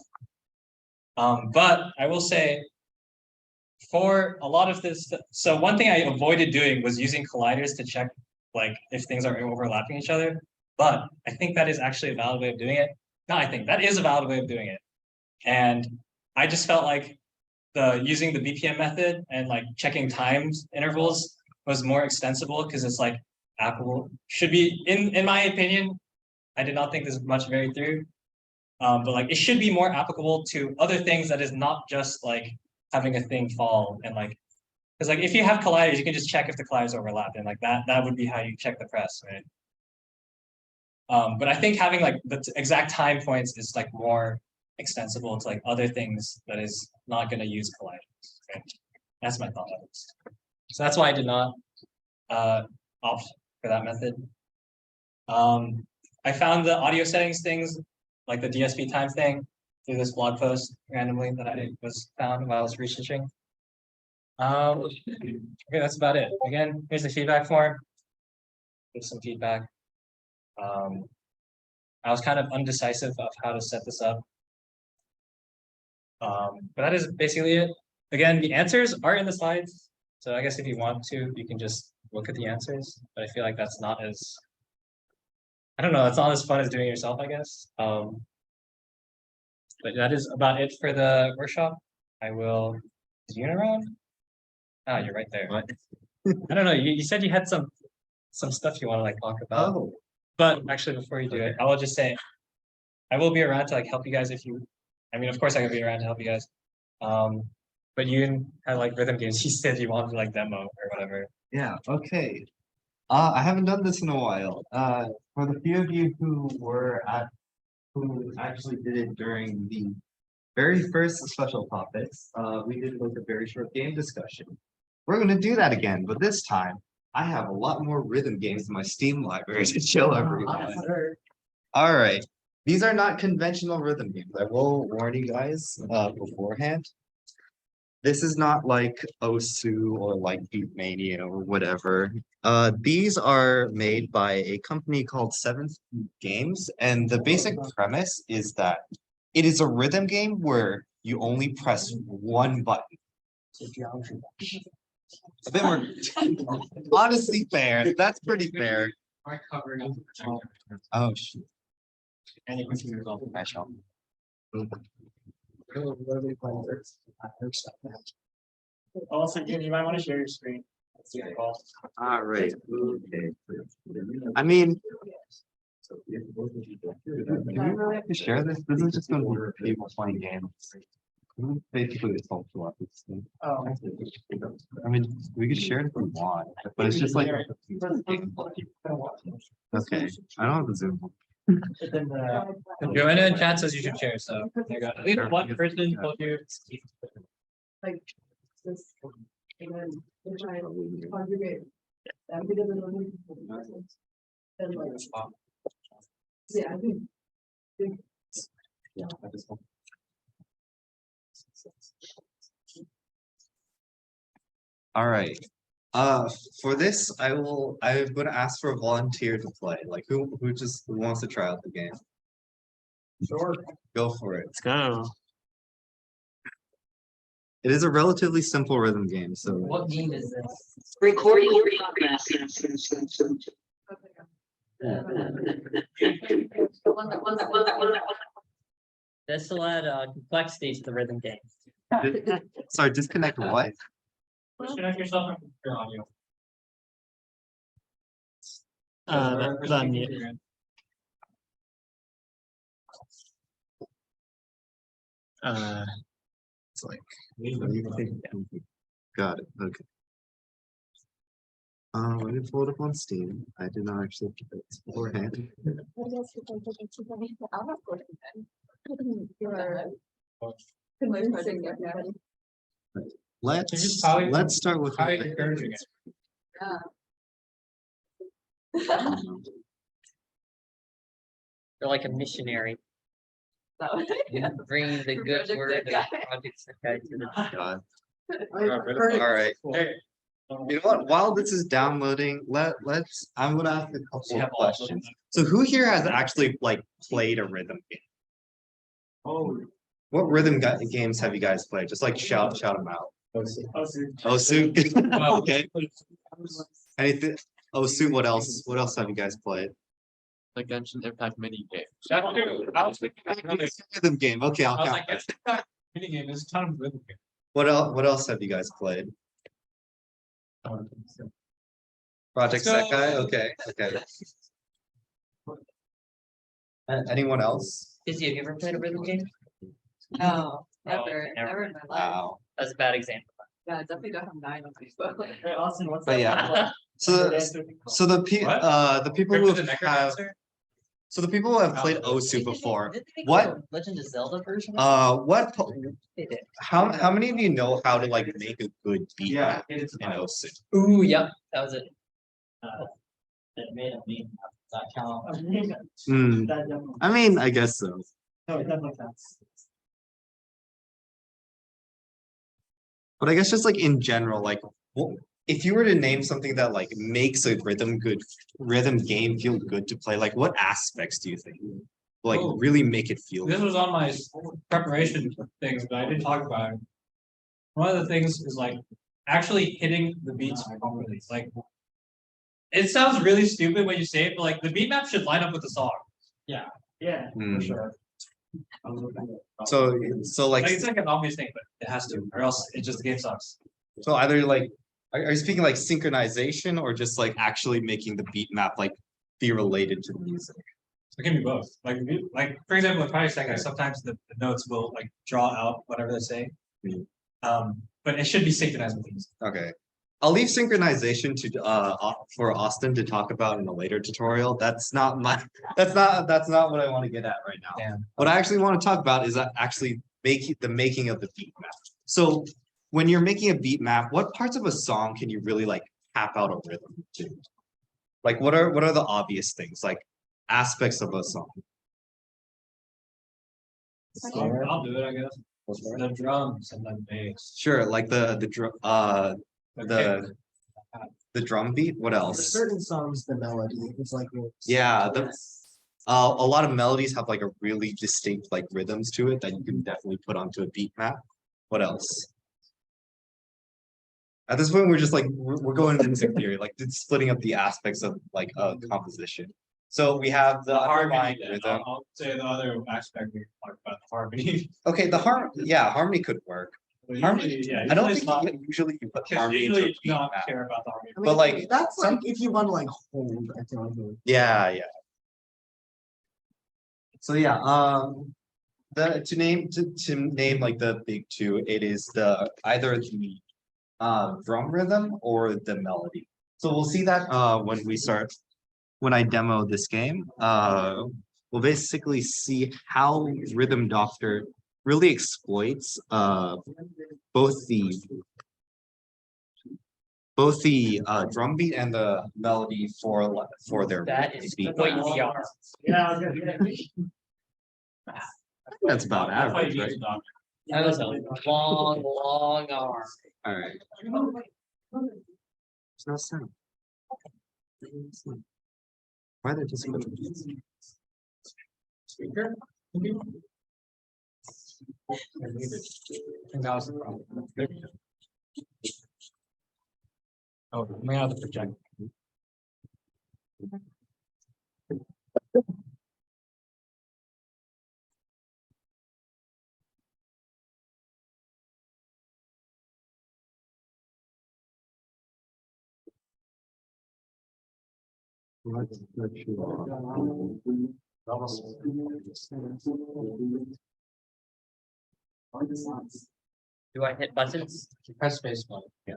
But I will say, for a lot of this, so one thing I avoided doing was using colliders to check like if things are overlapping each other. But I think that is actually a valid way of doing it. No, I think that is a valid way of doing it. And I just felt like using the BPM method and like checking times intervals was more extensible because it's like applicable. Should be in my opinion, I did not think this much very through. But like it should be more applicable to other things that is not just like having a thing fall and like because like if you have colliders, you can just check if the colliders overlap and like that would be how you check the press, right? But I think having like the exact time points is like more extensible to like other things that is not going to use colliders. Okay? That's my thought on this. So that's why I did not opt for that method. I found the audio settings things like the DSP time thing through this blog post randomly that I found while I was researching. Okay, that's about it. Again, here's the feedback form. Give some feedback. I was kind of undecisive of how to set this up. But that is basically it. Again, the answers are in the slides. So I guess if you want to, you can just look at the answers. But I feel like that's not as, I don't know, it's not as fun as doing it yourself, I guess. But that is about it for the workshop. I will, is Yuna around? Ah, you're right there. What? I don't know, you said you had some stuff you want to like talk about. Oh, But actually, before you do it, I will just say, I will be around to like help you guys if you, I mean, of course I can be around to help you guys. But you had like rhythm games, you said you wanted to like demo or whatever. Yeah, okay. I haven't done this in a while. For the few of you who actually did it during the very first special topics, we did like a very short game discussion. We're gonna do that again, but this time I have a lot more rhythm games in my Steam library to show everyone. All right, these are not conventional rhythm games. I will warn you guys beforehand. This is not like Osu or like Beatmania or whatever. These are made by a company called F22 Games, and the basic premise is that it is a rhythm game where you only press one button. A bit more honestly fair. That's pretty fair. Oh shit. And you can move on to my shop. Also, you might want to share your screen. All right. Okay. I mean, Do we really have to share this? This is just gonna be people playing games. Basically, it's all to this thing. Oh. I mean, we could share it if we want, but it's just like. Okay, I don't have the Zoom. Joanna in chat says you should share, so there you go. At least one person told you. Like this. And then we're trying to congregate. And we didn't know. And like. Yeah, I think. All right. For this, I'm gonna ask for a volunteer to play. Like who wants to try out the game? Sure. Go for it. Let's go. It is a relatively simple rhythm game, so What game is this? Recording in progress. This will add complexities to the rhythm game. sorry, disconnect what? Disconnect yourself from your audio. The mute. It's like got it. Okay. I did pull it up on Steam. I did not actually look at it beforehand. Let's start with How encouraging it. They're like a missionary, bringing the good word of Project Sakai to the God. All All right. You know what? While this is downloading, I'm gonna ask a couple of questions. So who here has actually like played a rhythm game? Oh. What games have you guys played? Just like shout them out. Osu. Okay. Anything? Osu. What else? What else have you guys played? The Genshin Impact mini game. Rhythm game. Okay, I'll count that. Mini game is a ton of rhythm game. What else have you guys played? Project Let's go. Sakai. Okay. Anyone else? Izzy, have you ever played a rhythm game? No, never. never in my life. Wow. That's a bad example. Yeah, I definitely don't have 9 on Facebook. Hey, Austin, what's But that? yeah. So the people who have so the people who have played Osu before. Did they make What? a Legend of Zelda version? They did. How many of you know how to like make a good beat map in Osu? Ooh, yep, that was it. It made a meme. That count. Hmm, That definitely. I mean, I guess so. No, it definitely counts. But I guess just like in general, like if you were to name something that like makes a rhythm game feel good to play, like what aspects do you think like Oh. really make it feel This good? was on my preparation things, but I didn't talk about it. One of the things is like actually hitting the beats properly. Like it sounds really stupid when you say it, but like the beat map should line up with the song. Yeah, Hmm. for sure. So Like like it's like an obvious thing, but it has to, or else it just the game sucks. so either like are you speaking like synchronization or just like actually making the beat map like be related to the music? It can be both. Like for example, with Project Sakai, sometimes the notes will like draw out whatever they're saying. Mhm. But it should be synchronized with these. Okay. I'll leave synchronization to for Austin to talk about in a later tutorial. That's not what I want to get at right now. Damn. What I actually want to talk about is actually the making of the beat map. So when you're making a beat map, what parts of a song can you really like tap out a rhythm to? Like what are the obvious things, like aspects of a song? I'll do it, I guess. The drums and the bass. Sure, like the drum beat. What For else? certain songs, the melody is like. Yeah, a lot of melodies have like a really distinct like rhythms to it that you can definitely put onto a beat map. What else? At this point, we're just like we're going into music theory, like it's splitting up the aspects of like composition. So we have the underlying Then. rhythm. I'll say the other aspect we talk about the harmony. Okay, harmony could work. Harmony, Yeah, I don't usually it's think usually you put Because harmony into a usually beat you don't map. care about the harmony. I mean, But, like, that's like if you want to like hold. I feel like. Yeah. So yeah, to name like the big two, it is either the drum rhythm or the melody. So we'll see that when I demo this game. We'll basically see how Rhythm Doctor really exploits both the drum beat and the melody for their That is beat. quite the art. Yeah. That's about average, right? That was a long, long arm. All right. There's no sound. Why are there just Speaker? That was the problem. Oh, may have to project. Do I hit buttons? Press space one. Yeah.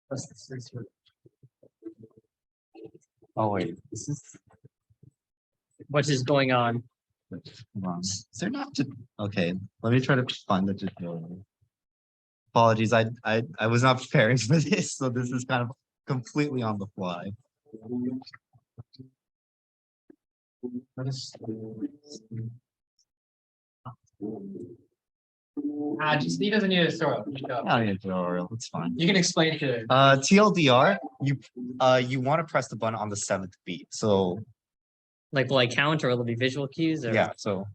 Press the space one. Oh wait, this is What is going on? wrong. Is there not okay? Let me try to find the tutorial. Apologies, I was not preparing for this, so this is kind of completely on the fly. Just he doesn't need a tutorial. I don't need a tutorial. It's fine. You can explain to. TLDR, you want to press the button on the 7th beat. So Like, will I count or will it be visual cues? Or? yeah, so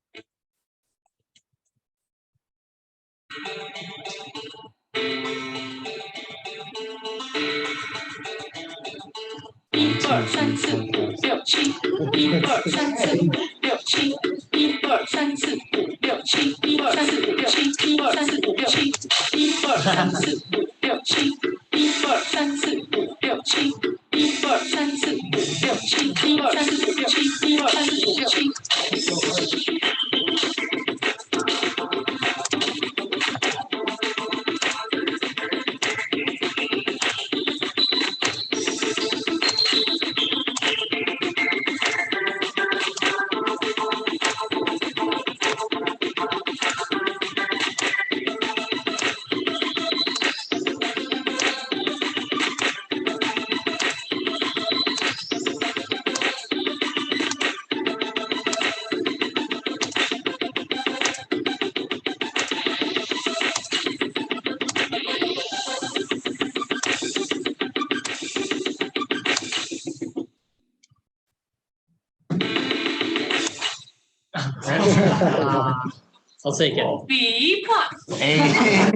I'll take it. B plus. Thank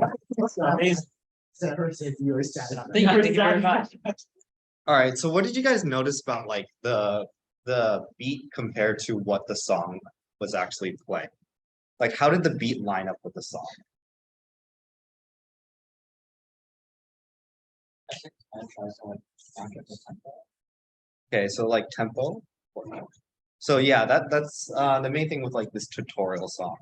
you very much. all right. So what did you guys notice about like the beat compared to what the song was actually playing? Like, how did the beat line up with the song? Okay, so like tempo. So yeah, that's the main thing with like this tutorial song.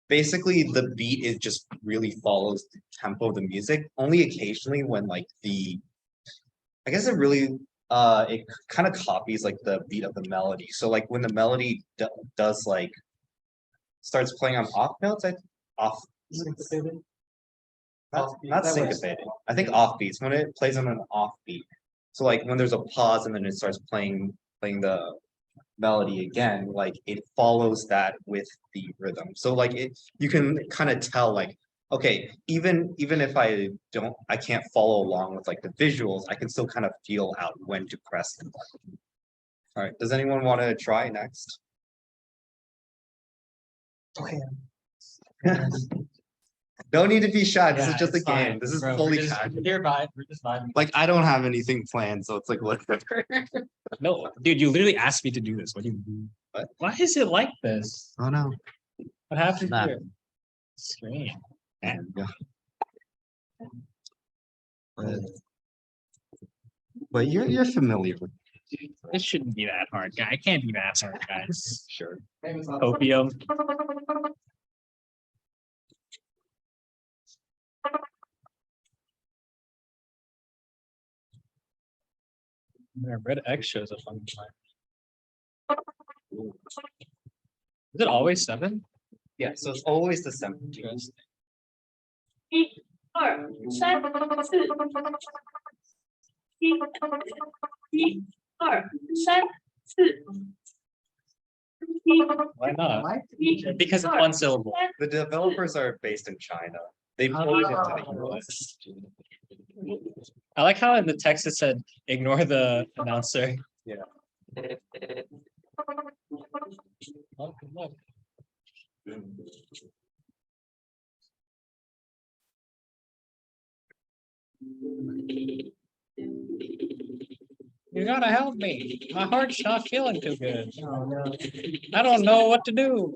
Basically, the beat is just really follows the tempo of the music. Only occasionally when like I guess it kind of copies like the beat of the melody. So like when the melody does like starts playing on off notes, off not syncopated. I think off beats when it plays on an off beat. So like when there's a pause and then it starts playing the melody again, like it follows that with the rhythm. So like you can kind of tell like, okay, even if I can't follow along with like the visuals, I can still kind of feel out when to press the button. All right, does anyone want to try next? Okay. Don't need to be shy. This is Yeah, just a it's fine, game. This is bro. fully We're just casual. here vibe. We're just vibing. Like I don't have anything planned, so it's like whatever. No, dude, you literally asked me to do this. What do you? What? Why is it like this? Oh no. What happened Nah. here? Screen. There we go. But you're familiar with This shouldn't be that hard, guy. It can't be that hard, guys. Sure. Opium. Yeah, red X shows up on mine. Is it always 7? Yeah, so it's always the same. Interesting. 2、2、3、4。1、2、3、4。 Why not? Why? Because it's one syllable. The developers are based in China. They ported into the US. I like how in the text it said, ignore the announcer. Yeah. Oh, good luck. You gotta help me. My heart's not feeling too good. Oh, no. I don't know what to do.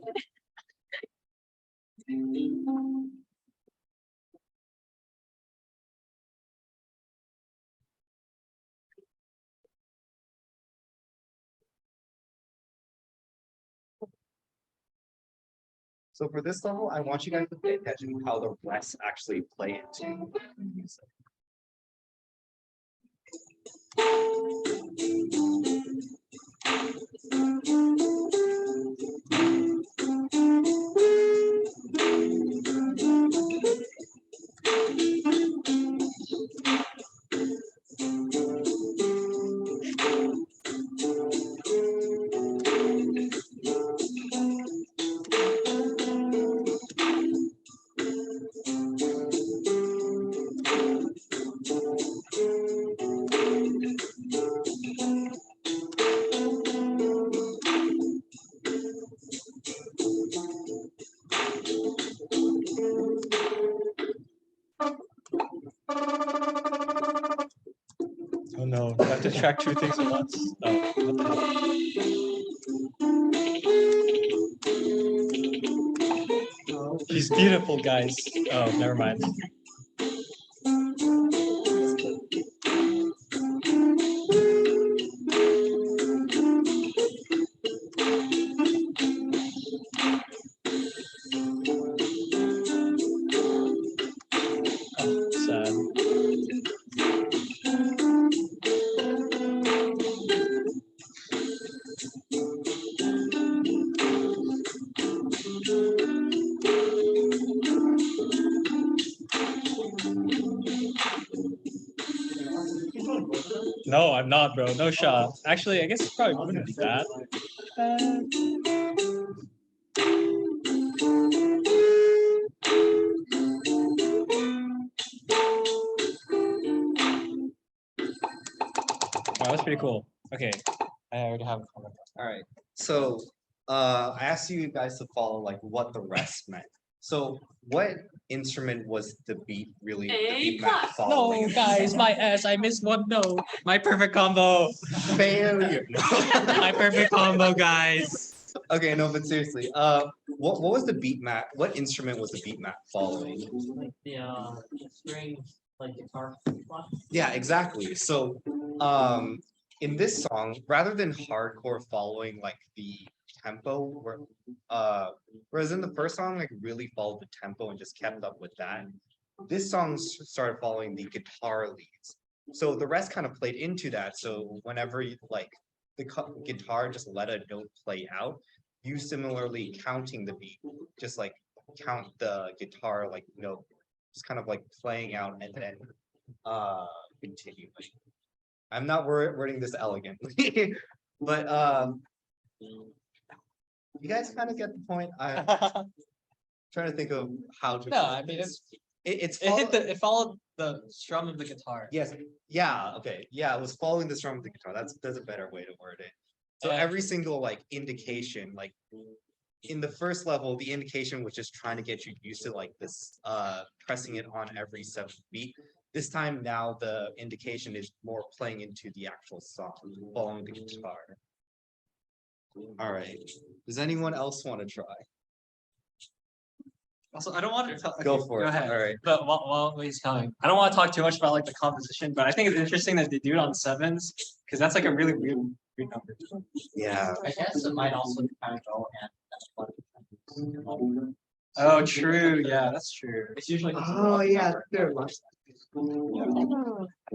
So for this level, I want you guys to pay attention to how the rests actually play into the music. Oh no, I have to track 2 things at once. Oh, what the hell? She's beautiful, guys. Oh, never mind. Oh, sad. No, I'm not, bro. No shot. Actually, I guess it's probably wouldn't be bad. Wow, that's pretty cool. Okay, I already have a comment. All right. So I asked you guys to follow like what the rest meant. So what instrument was the beat really the beat map No, following? guys, my ass. I missed one note. My perfect combo. Failure. My perfect combo, guys. Okay, no, but seriously, what was the beat map? What instrument was the beat map following? Like the string, like guitar. Yeah, exactly. So, in this song, rather than hardcore following like the tempo, whereas in the first song, like really followed the tempo and just kept up with that. This song started following the guitar leads. So the rest kind of played into that. So whenever you like the guitar just let a note play out, you similarly counting the beat, just like count the guitar like note, just kind of like playing out and then continuing. I'm not wording this elegantly, but you guys kind of get the point. I'm trying to think of how to. No, I mean it followed the strum of the guitar. Yes. Yeah. Okay. Yeah. It was following the strum of the guitar. That's a better way to word it. So Yeah. every single like indication, like in the first level, the indication was just trying to get you used to like this pressing it on every 7th beat. This time now the indication is more playing into the actual song, following the guitar. All right. Does anyone else want to try? Also, I don't want to Go for it. ahead. All right. But while he's coming, I don't want to talk too much about like the composition, but I think it's interesting that they do it on sevens because that's like a really weird number. Yeah. I guess it might also kind of go and. Oh, true. Yeah, that's true. It's usually. Oh, yeah, there. All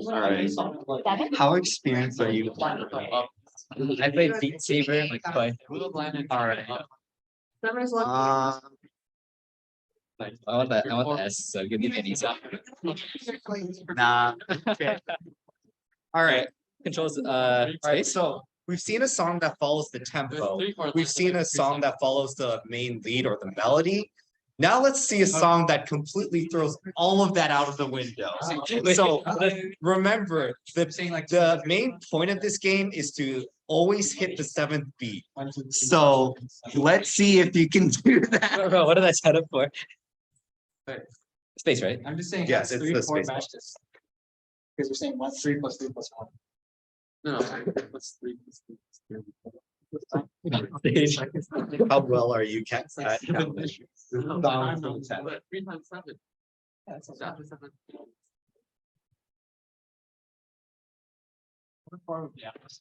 right. How experienced are you? I played Beat Saber like twice. All right. Summer's lucky. I want the S, so give me an easy. Nah. Okay. All right. Controls, All right. So we've seen a song that follows the tempo. We've seen a song that follows the main lead or the melody. Now let's see a song that completely throws all of that out of the window. So remember, the main point of this game is to always hit the seventh beat. So let's see if you can do that. Bro, what did I set up for? Space, right? I'm just saying. Yes, it's the space match this. Because we're saying 1, 3 plus 3 plus 1. No, what's 3 plus 3 plus 3? How well are you at calculation? 3 times 7. Yeah, that's Yeah, 7. what form of the atlas?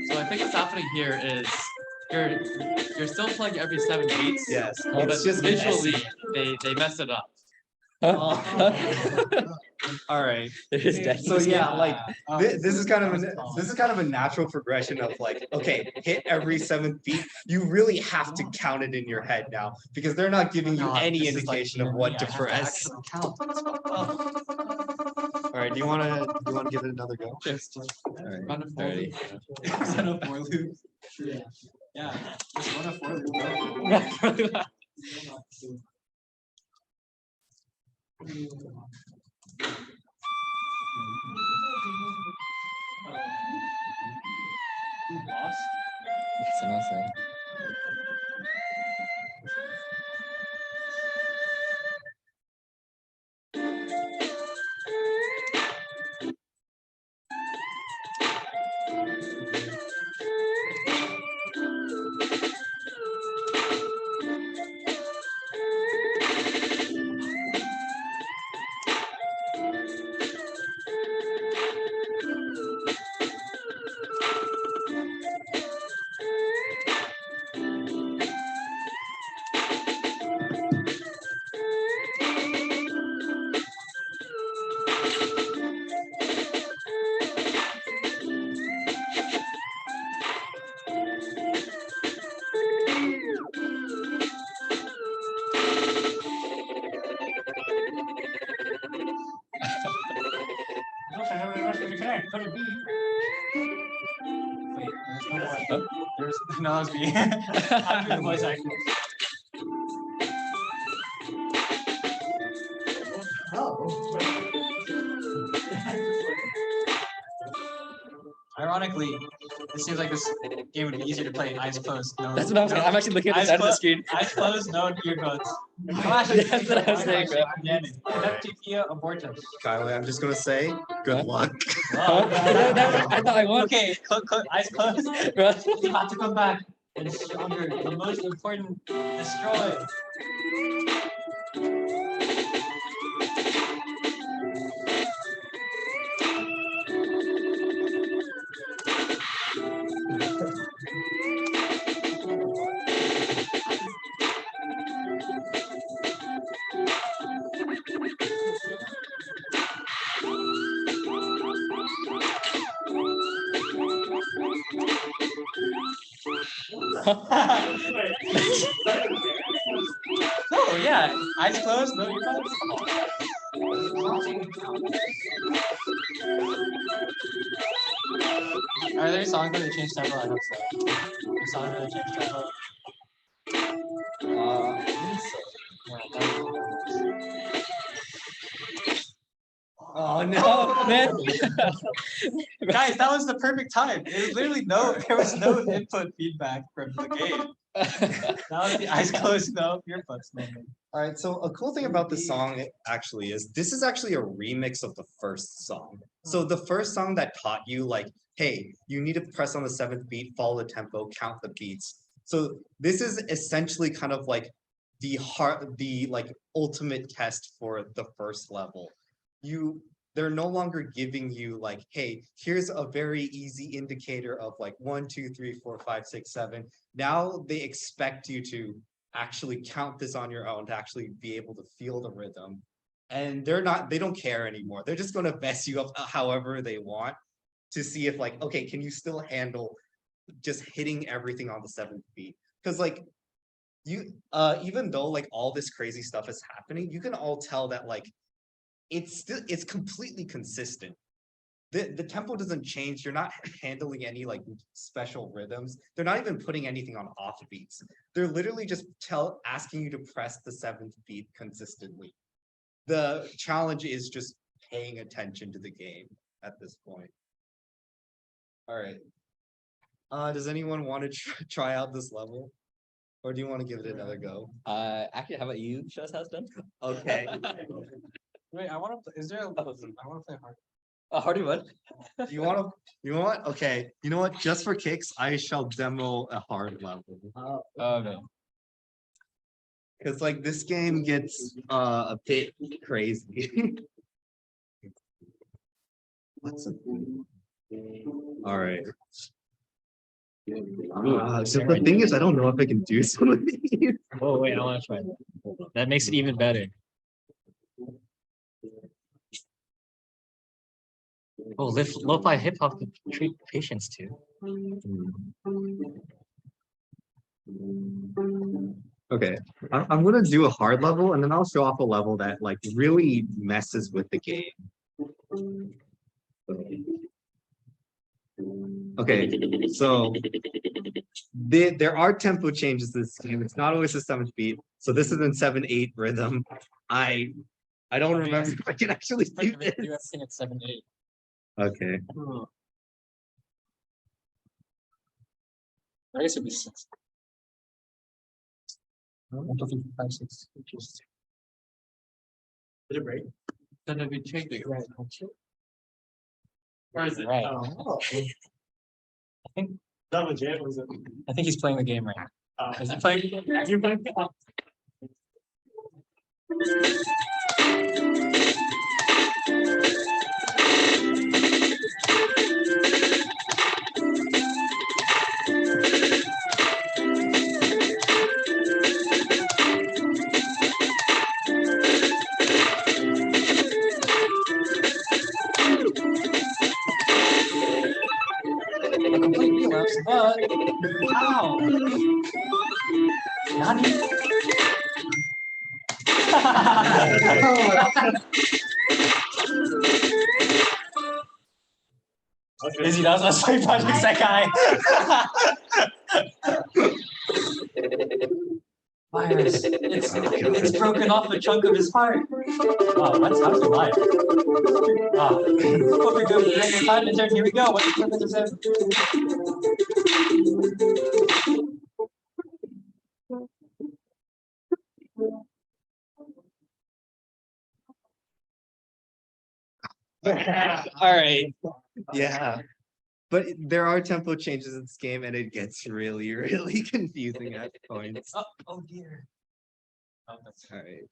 So I think what's happening here is you're still playing every 7 beats. Yes, But it's just visually they mess it up. all right. There's death. So yeah, like Oh, this is kind of a natural progression of like, okay, hit every seventh beat. You really have to count it in your head now because they're not giving you God, any this is like indication of what to press. Count. All right, do you wanna give it another go? Just All right. run a 40. Set up 4 loops. Yeah. Just run a 4 loop. Someone say. No, that was me. I'm doing voice acting. Ironically, it seems like this game would be easier to play eyes closed. No, That's what I'm saying. I'm actually looking at the eyes side of the clo- screen. Eyes closed, no earbuds. That's what I was saying, bro. FTP abortus. Kylie, I'm just gonna say, good luck. Huh? I thought I won. Okay, eyes closed. Bro. You have to come back and stronger. The most important, destroy. Oh yeah, eyes closed, no earbuds. Are there songs where they change tempo? I hope so. The songs where they change tempo. Yeah, no, man. Guys, that was the perfect time. It was literally there was no input feedback from the game. That was the eyes closed, no earbuds moment. All right, so a cool thing about this song actually is this is actually a remix of the first song. So the first song that taught you like, hey, you need to press on the 7th beat, follow the tempo, count the beats. So this is essentially kind of like the ultimate test for the first level. They're no longer giving you like, hey, here's a very easy indicator of like 1, 2, 3, 4, 5, 6, 7. Now they expect you to actually count this on your own to actually be able to feel the rhythm. And they don't care anymore. They're just going to mess you up however they want to see if like, okay, can you still handle just hitting everything on the 7th beat? Because like even though like all this crazy stuff is happening, you can all tell that like it's completely consistent. The tempo doesn't change. You're not handling any like special rhythms. They're not even putting anything on off beats. They're literally just asking you to press the 7th beat consistently. The challenge is just paying attention to the game at this point. All right. Does anyone want to try out this level? Or do you want to give it another go? Actually, how about you show us how it's done? Okay. Wait, I want to. Is there? I want to play hard. A harder one? You know what? Okay. You know what? Just for kicks, I shall demo a hard level. Oh no. Because like this game gets a bit crazy. What's up? All right. So the thing is, I don't know if I can do some of these. Oh wait, I want to try. That makes it even better. Oh, lo-fi hip hop can treat patients too. Okay, I'm gonna do a hard level and then I'll show off a level that like really messes with the game. Okay, so there are tempo changes to this game. It's not always the 7th beat. So this is in 7/8 rhythm. I don't remember if I can actually do this. You sing at 7/8. Okay. I guess it'd be 6. 5, 6. Did it break? Then it'd be changing. Right. Where is it? Right. Oh, I think that legit was it? I think he's playing the game right now. Is he playing? You playing? A complete relapse, but ow! Nani? Izzy, that was us playing Project Sekai. Virus, it's broken off a chunk of his heart. Wow, that's how to life. Wow. Hope you're good with your time and here we go. What the fuck is All right. Yeah. But there are tempo changes in this game and it gets really, really confusing at points. Oh dear. All right.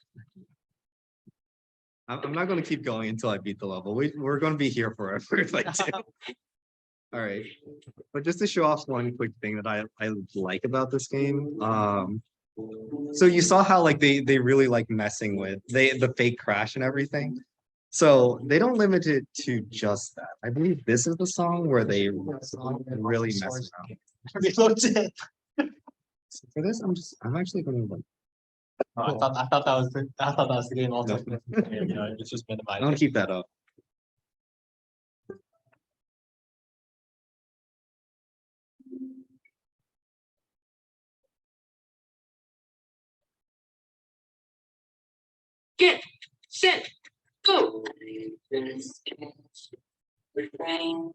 I'm not going to keep going until I beat the level. We're going to be here forever if I do. All right. But just to show off one quick thing that I like about this game. So you saw how like they really like messing with the fake crash and everything. So they don't limit it to just that. I believe this is the song where they really mess around. So for this, I'm actually going to like. I thought that was the game also. No. You know, it's just minimized. I'll keep that up. Get set, Go. Refrain.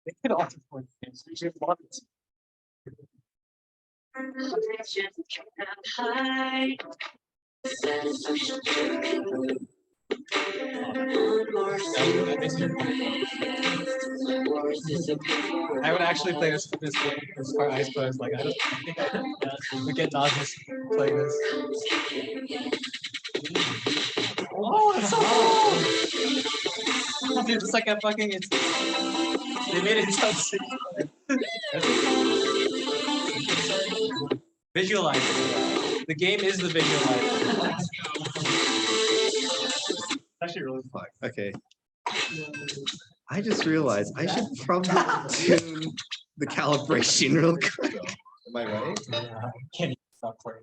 They could also play games. We should love it. I would actually play this game as far eyes closed. Like I don't think I would get nauseous playing this. Oh, it's so cool! Dude, it's like a fucking. They made it so sick. Visualize it. The game is the visualizer. Actually, really fun. Okay. I just realized I should probably tune the calibration real quick. Am I right? Yeah, can't even stop playing.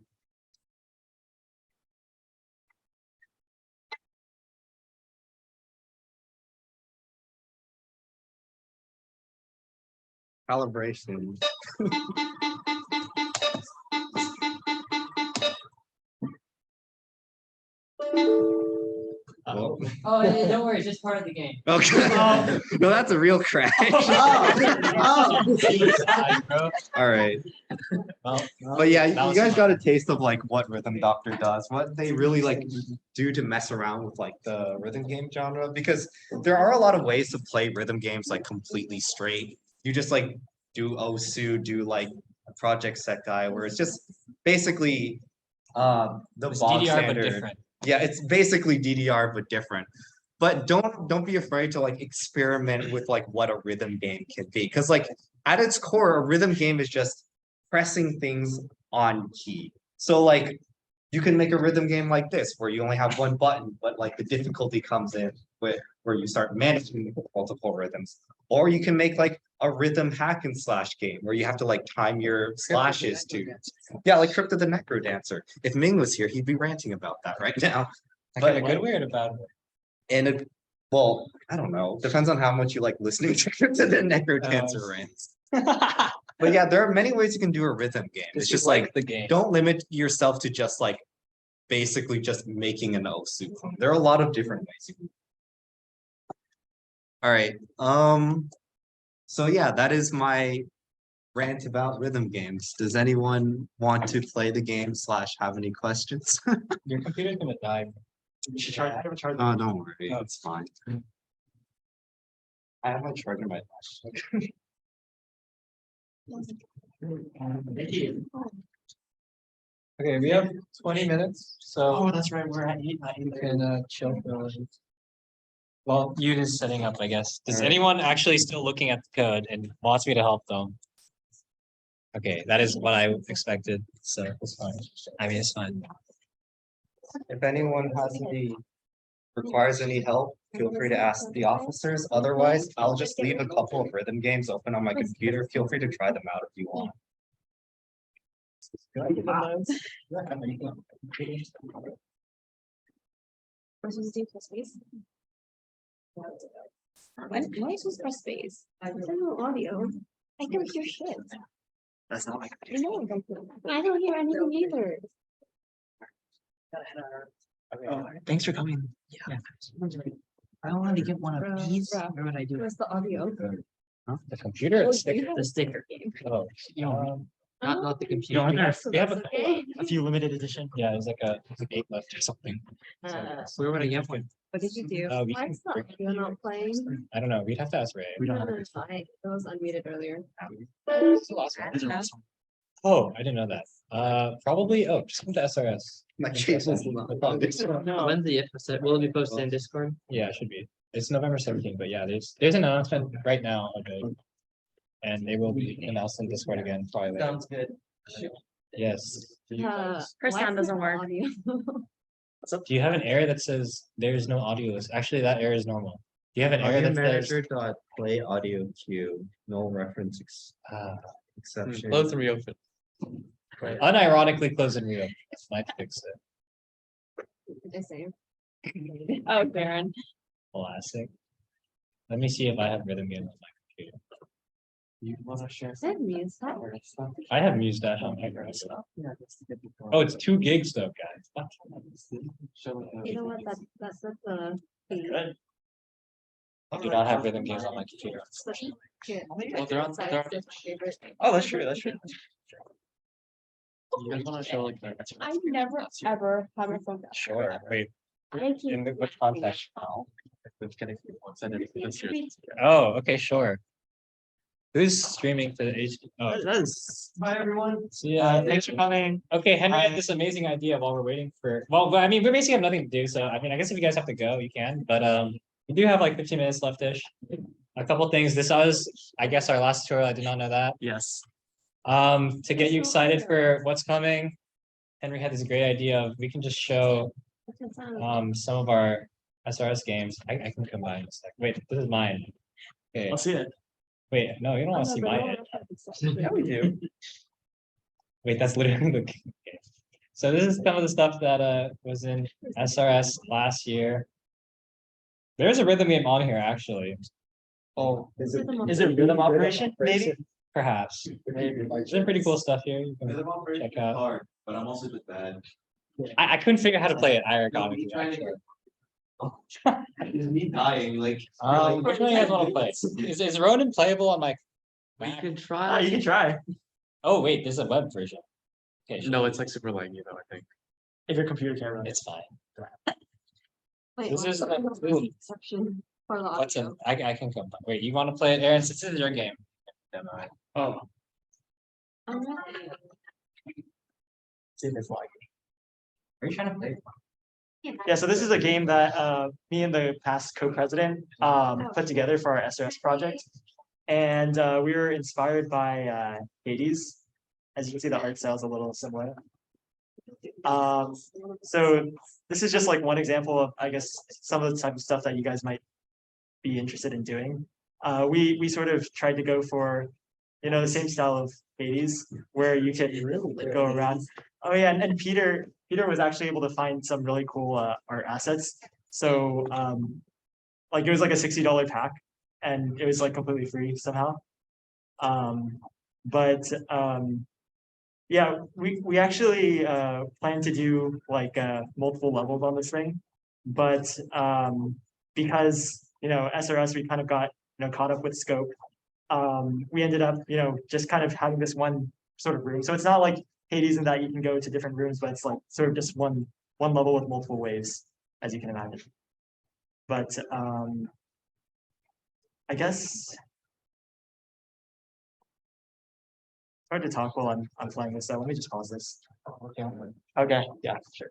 Calibration. Oh. Oh, yeah, don't worry, it's just part of the game. Okay. No, that's a real crash. All right. Well, But yeah, that you was guys fun. got a taste of like what Rhythm Doctor does, what they really like do to mess around with like the rhythm game genre, because there are a lot of ways to play rhythm games like completely straight. You just like do OSU, do like a project set guy, where it's just basically the It's bog DDR but standard. different. Yeah, it's basically DDR but different. But don't be afraid to like experiment with like what a rhythm game can be, because like at its core, a rhythm game is just pressing things on key. So like you can make a rhythm game like this where you only have one button, but like the difficulty comes in with where you start managing multiple rhythms. Or you can make like a rhythm hack and slash game where you have to like time your slashes to, yeah, like Crypto the Necro Dancer. If Ming was here, he'd be ranting about that right now. Like a good way or a bad way? And it, well, I don't know. Depends on how much you like listening to Crypto the Necro Dancer Oh. rants. But yeah, there are many ways you can do a rhythm game. It's just like the game. don't limit yourself to just like basically just making an OSU clone. There are a lot of different ways you can. All right. So yeah, that is my rant about rhythm games. Does anyone want to play the game / have any questions? Your computer's gonna die. You should try. I have a charger. Oh, don't worry, Oh. it's fine. I have my charger in my dash. Okay, we have 20 minutes, so Oh, that's right. We're at 8. you can chill for a little. Well, you just setting up, I guess. Does Alright. anyone actually still looking at the code and wants me to help them? Okay, that is what I expected, so it's fine. I mean, it's fine. If anyone has any, requires any help, feel free to ask the officers. Otherwise, I'll just leave a couple of rhythm games open on my computer. Feel free to try them out if you want. Why am I supposed to press space? I don't know audio. I don't hear shit. That's not my I know I don't. I don't hear anything either. Thanks for coming. Yeah. I wanted to get one Bruh, of these. bruh. Where would I do it? Where's the audio? The computer Oh, is do you sticker. have The a sticker. game? Oh, You know, Not the you computer. know, Yes, we have that's okay. A few limited edition. yeah, there's like a 8 left or something. Where would I get one? What did you do? We Why can is the break- audio not playing? I don't know. We'd have to ask Ray. We don't No, have no, it. it's fine. It was unmuted earlier. What's the last one? Oh, I didn't know that. Probably. Oh, just come to SRS. My case is No. When's the episode? Will it be posted in Discord? Yeah, it should be. It's November 17th, but yeah, there's an announcement right now of it. And they will be announced in Discord again probably later. Sounds good. Yes. Her Her sound doesn't work. Do you have an error that says there's no audio? Actually, that error is normal. you have an error Audio that says manager dot play audio queue, no reference exception. Close and reopen. unironically close and reopen? Might fix it. The same. Oh, Baron. Classic. Let me see if I have rhythm games on my computer. You wanna share? That means that. I have Muse Dash on my computer. Oh, it's 2 gigs though, guys. What? You know what? That's the. Good. I do not have rhythm games on my computer. Well, they're on. Oh, that's true, that's true. You guys wanna show like that? I never ever have a phone. Sure. Wait, I keep. in which context? It's getting send it this year. Oh, okay, sure. Who's streaming to the HD? Oh, Bye, everyone. see ya. Thanks for coming. Okay, Henry had this amazing idea while we're waiting for, well, I mean, we basically have nothing to do, so I mean, I guess if you guys have to go, you can, but we do have like 15 minutes left-ish. A couple things. This was, I guess, our last tutorial. I did not know that. Yes. To get you excited for what's coming, Henry had this great idea of we can just show some of our SRS games. I can combine a sec. Wait, this is mine. Okay. I'll see it. Wait, no, you don't want to see mine. Yeah, we do. Wait, that's literally the game. So this is some of the stuff that was in SRS last year. There's a rhythm game on here actually. Oh, is it rhythm operation? Maybe. Perhaps. There's some pretty cool stuff here. You can check out. Hard, but I'm also just bad. I couldn't figure out how to play it ironically. It's me dying, like. Which one do you guys want to play? Is Ronin playable on my We Mac? can Ah, try. you can try. Oh wait, there's a web version. Okay, sure. No, it's like super laggy though, I think. If your computer can't run it. It's fine. Wait, This is what's the- the exception for the What's in? audio? I can come. Wait, you want to play it, Aaron? Since this is your game. Demo it. Oh, I'm not- see if it's like. Are you trying to play? Yeah, so this is a game that me and the past co-president put together for our SRS project. And we were inspired by Hades. As you can see, the art style is a little similar. So this is just like one example of, I guess, some of the type of stuff that you guys might be interested in doing. We sort of tried to go for, you know, the same style of Hades, where you could go around. Oh yeah, and Peter was actually able to find some really cool art assets. So like it was like a $60 pack, and it was like completely free somehow. Yeah, we actually plan to do like multiple levels on this thing, but because you know SRS we kind of got caught up with scope. We ended up just kind of having this one sort of room. So it's not like Hades in that you can go to different rooms, but it's like sort of just one level with multiple waves, as you can imagine. But I guess it's hard to talk while I'm playing this, so let me just pause this. Okay, yeah, sure.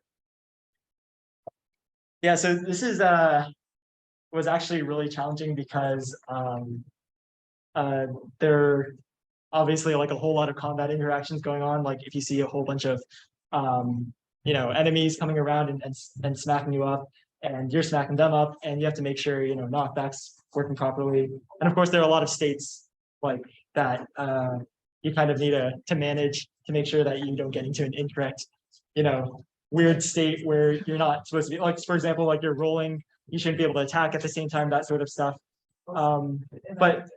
Yeah, so this is was actually really challenging because there are obviously like a whole lot of combat interactions going on. Like if you see a whole bunch of enemies coming around and smacking you up, and you're smacking them up, and you have to make sure knockbacks working properly. And of course there are a lot of states like that you kind of need to manage to make sure that you don't get into an incorrect weird state where you're not supposed to be, like for example, like you're rolling, you shouldn't be able to attack at the same time, that sort of stuff. But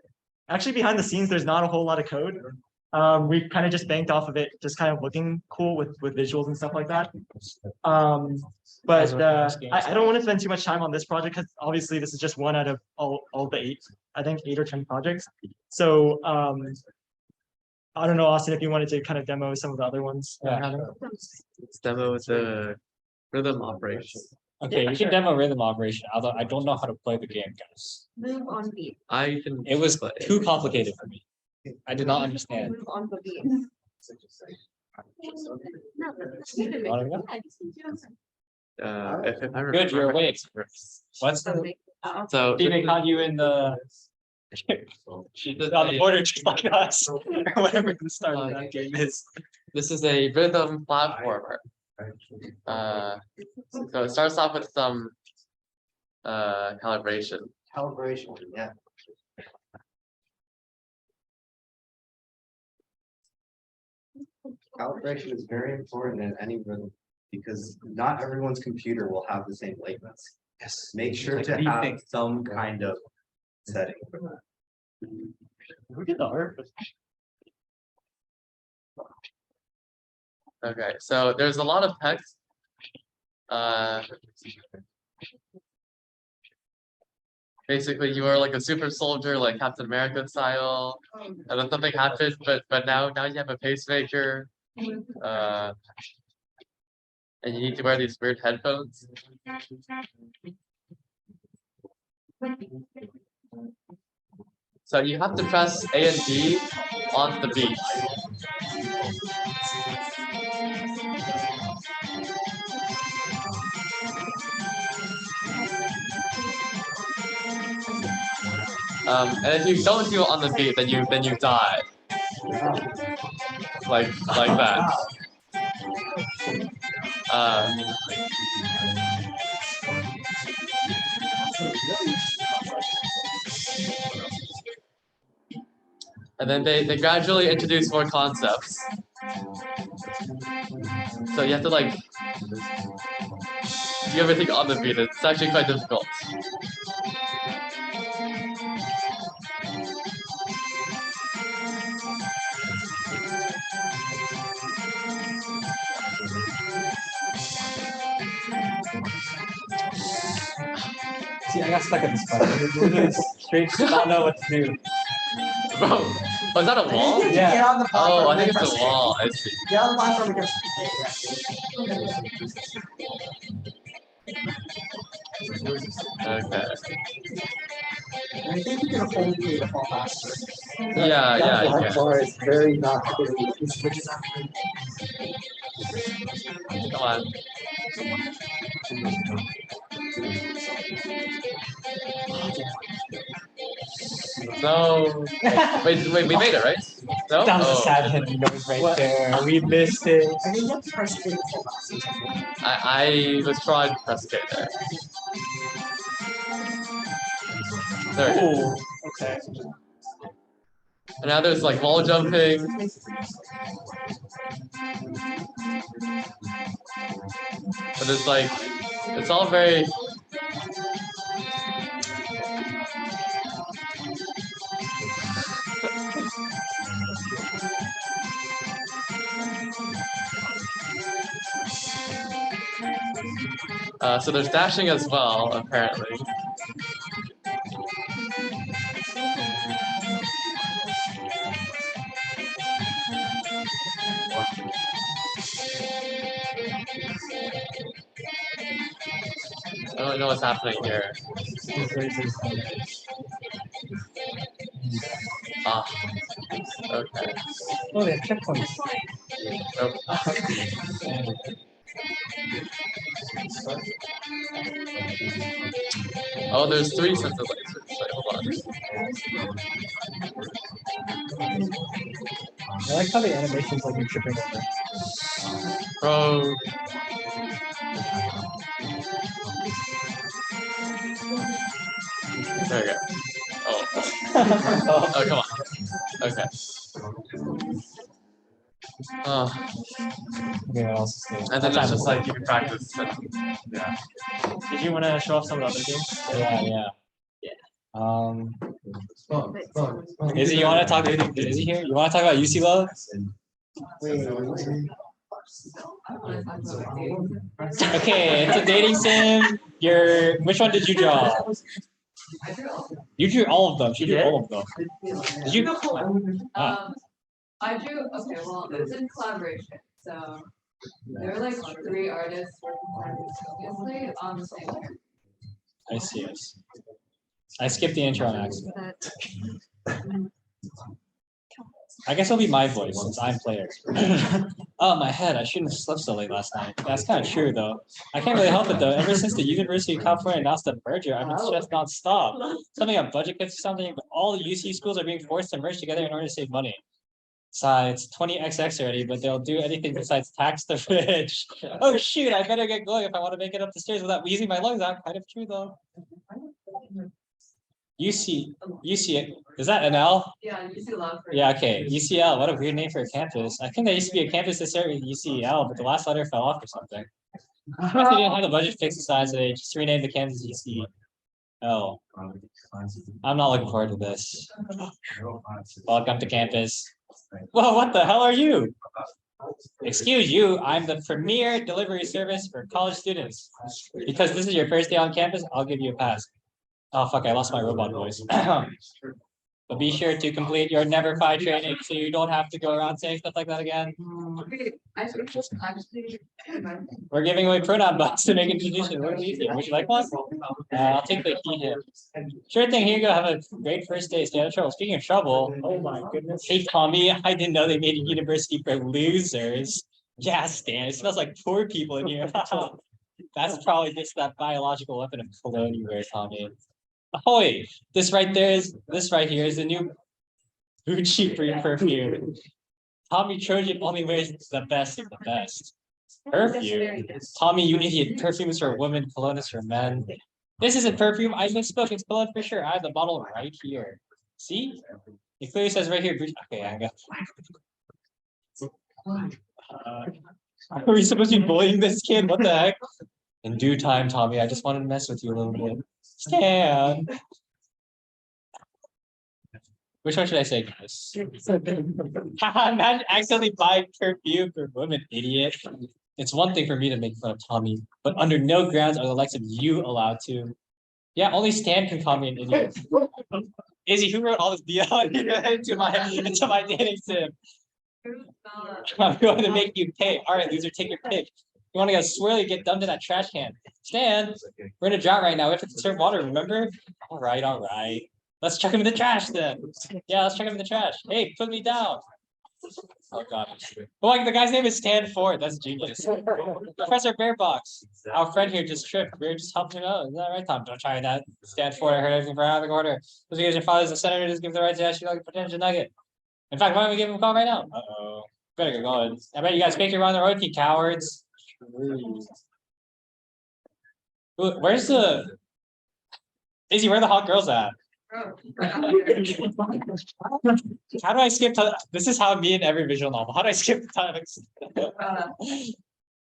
actually behind the scenes there's not a whole lot of code. We kind of just banked off of it just kind of looking cool with visuals and stuff like that. But I don't want to spend too much time on this project because obviously this is just one out of all the 8 or 10 projects. So I don't know, Austin, if you wanted to kind of demo some of the other ones. Let's demo the rhythm operation. Okay, Yeah, you sure. can demo rhythm operation, although I don't know how to play the game, guys. Move on beat. I can. It was play. too complicated for me. I did not understand. Move on the beat. No, Wanna go? If I Good, you're remember awake. What's the So Steven caught you in the on the border just like us, or whatever the start of that game is. this is a rhythm platformer. So it starts off with some calibration. Calibration, yeah. Calibration is very important in any rhythm because not everyone's computer will have the same latency. Yes. Make sure to have some kind of setting. Who did the art? Okay, so there's a lot of text. Basically, you are like a super soldier, like Captain America style, and then something happened, but now you have a pacemaker, and you need to wear these weird headphones. So you have to press A and B on the beat. And if you don't do it on the beat, then you die. Like that. And then they gradually introduce more concepts. So you have to like do everything on the beat. It's actually quite difficult. See, I got stuck at this part. Literally straight, don't know what to do. Bro, was that a wall? Yeah. Get on the platform. Oh, I and think then it's a press wall. I see. A. Get on the platform because. Okay. I think we can afford you to fall faster. Yeah, you That can. bar is very not clear. It's Come on. No. Wait, we made it, right? No? That was a Oh, sad hidden noise right there. We missed it. I think you have to press A to fall faster. I was trying to press K there. There we go. Oh, okay. And now there's like wall jumping. But it's like, it's all very. So there's dashing as well, apparently. I don't know what's happening here. Ah, okay. Oh, they have checkpoints. Nope. Oh, there's 3 sets of lasers. Wait, hold on. I like how the animation's like you're tripping over. Bro. There we go. Oh. Oh, come on. Okay. Oh. Yeah, what else is there? And then it's just like you can practice. Yeah. Did you want to show off some of the other games? Yeah. Izzy, you want to talk? Izzy here? You want to talk about UC Love? Okay, it's a dating sim. Which one did you draw? You drew all of them. She drew all of them. Did you? Ah. I drew, okay, well, it was in collaboration, so there were like 3 artists working simultaneously on the same character. I see. I skipped the intro on accident. I guess it'll be my voice since I'm player. Oh, my head. I shouldn't have slept so late last night. That's kind of true, though. I can't really help it, though. Ever since the University of California announced the merger, I've been stressed nonstop. Something on budget cuts or something, but all the UC schools are being forced to merge together in order to save money. It's 20XX already, but they'll do anything besides tax the rich. Oh, shoot. I better get going if I want to make it up the stairs without wheezing my lungs out. Kind of true, though. UC, is that an L? Yeah, you see a lot. Yeah, okay. UCL, what a weird name for a campus. I think there used to be a campus that started with UCL, but the last letter fell off or something. I guess they didn't have the budget to fix the size, so they just renamed the campus UCL. I'm not looking forward to this. Welcome to campus. Whoa, what the hell are you? Excuse you, I'm the premier delivery service for college students. Because this is your first day on campus, I'll give you a pass. Oh fuck, I lost my robot voice. But be sure to complete your never fire training so you don't have to go around saying stuff like that again. Okay, I think just actually. We're giving away pronoun bucks to make introduction. What do you think? Would you like one? I'll take the he him. Sure thing, here you go. Have a great first day. Stay out of trouble. Speaking of trouble, oh my goodness. Hey Tommy, I didn't know they made a university for losers. Yeah, Stan, it smells like poor people in here. That's probably just that biological weapon of cologne you wear, Tommy. Ahoy! This right here is the new Gucci free perfume. Tommy Trojan only wears the best of the best. Perfume? Tommy, you idiot. Perfume is for women, cologne is for men. This isn't perfume. I misspoke. It's cologne for sure. I have the bottle right here. See? It clearly says right here. Okay, I got. Are we supposed to be bullying this kid? What the heck? In due time, Tommy. I just wanted to mess with you a little bit. Stan. Which one should I say, guys? Imagine accidentally buying perfume for women, idiot. It's one thing for me to make fun of Tommy, but under no grounds are the likes of you allowed to. Yeah, only Stan can call me an idiot. Izzy, who wrote all this BL into my dating sim? I'm going to make you pay. All right, loser, take your pick. You want to go swirly, get dumped in that trash can. Stan, we're in a drought right now. We have to conserve water, remember? All right. Let's chuck him in the trash then. Yeah, let's chuck him in the trash. Hey, put me down. Oh god. Oh, like the guy's name is Stan Ford. That's genius. Professor Bearbox. Our friend here just tripped. We were just helping him out. Isn't that right, Tom? Don't try that. Stan Ford, I heard everything from out of the order. Just because your father's a senator, just give the right to ask you like a potential nugget. In fact, why don't we give him a call right now? Uh-oh. Better get going. I bet you guys faked it around the road, you cowards. Where's the Izzy, where are the hot girls at? How do I skip to this is how me in every visual novel. How do I skip the topics?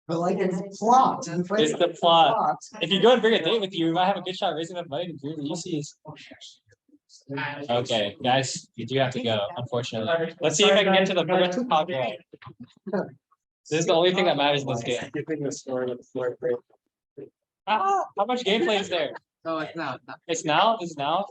But like it's plot. It's the plot. If you go and bring a date with you, you might have a good shot raising enough money to do the UCs. Okay, guys, you do have to go, unfortunately. Let's see if I can get to the first hot girl. This is the only thing that matters in this game. How much gameplay is there? Oh, it's not. It's now? Is now?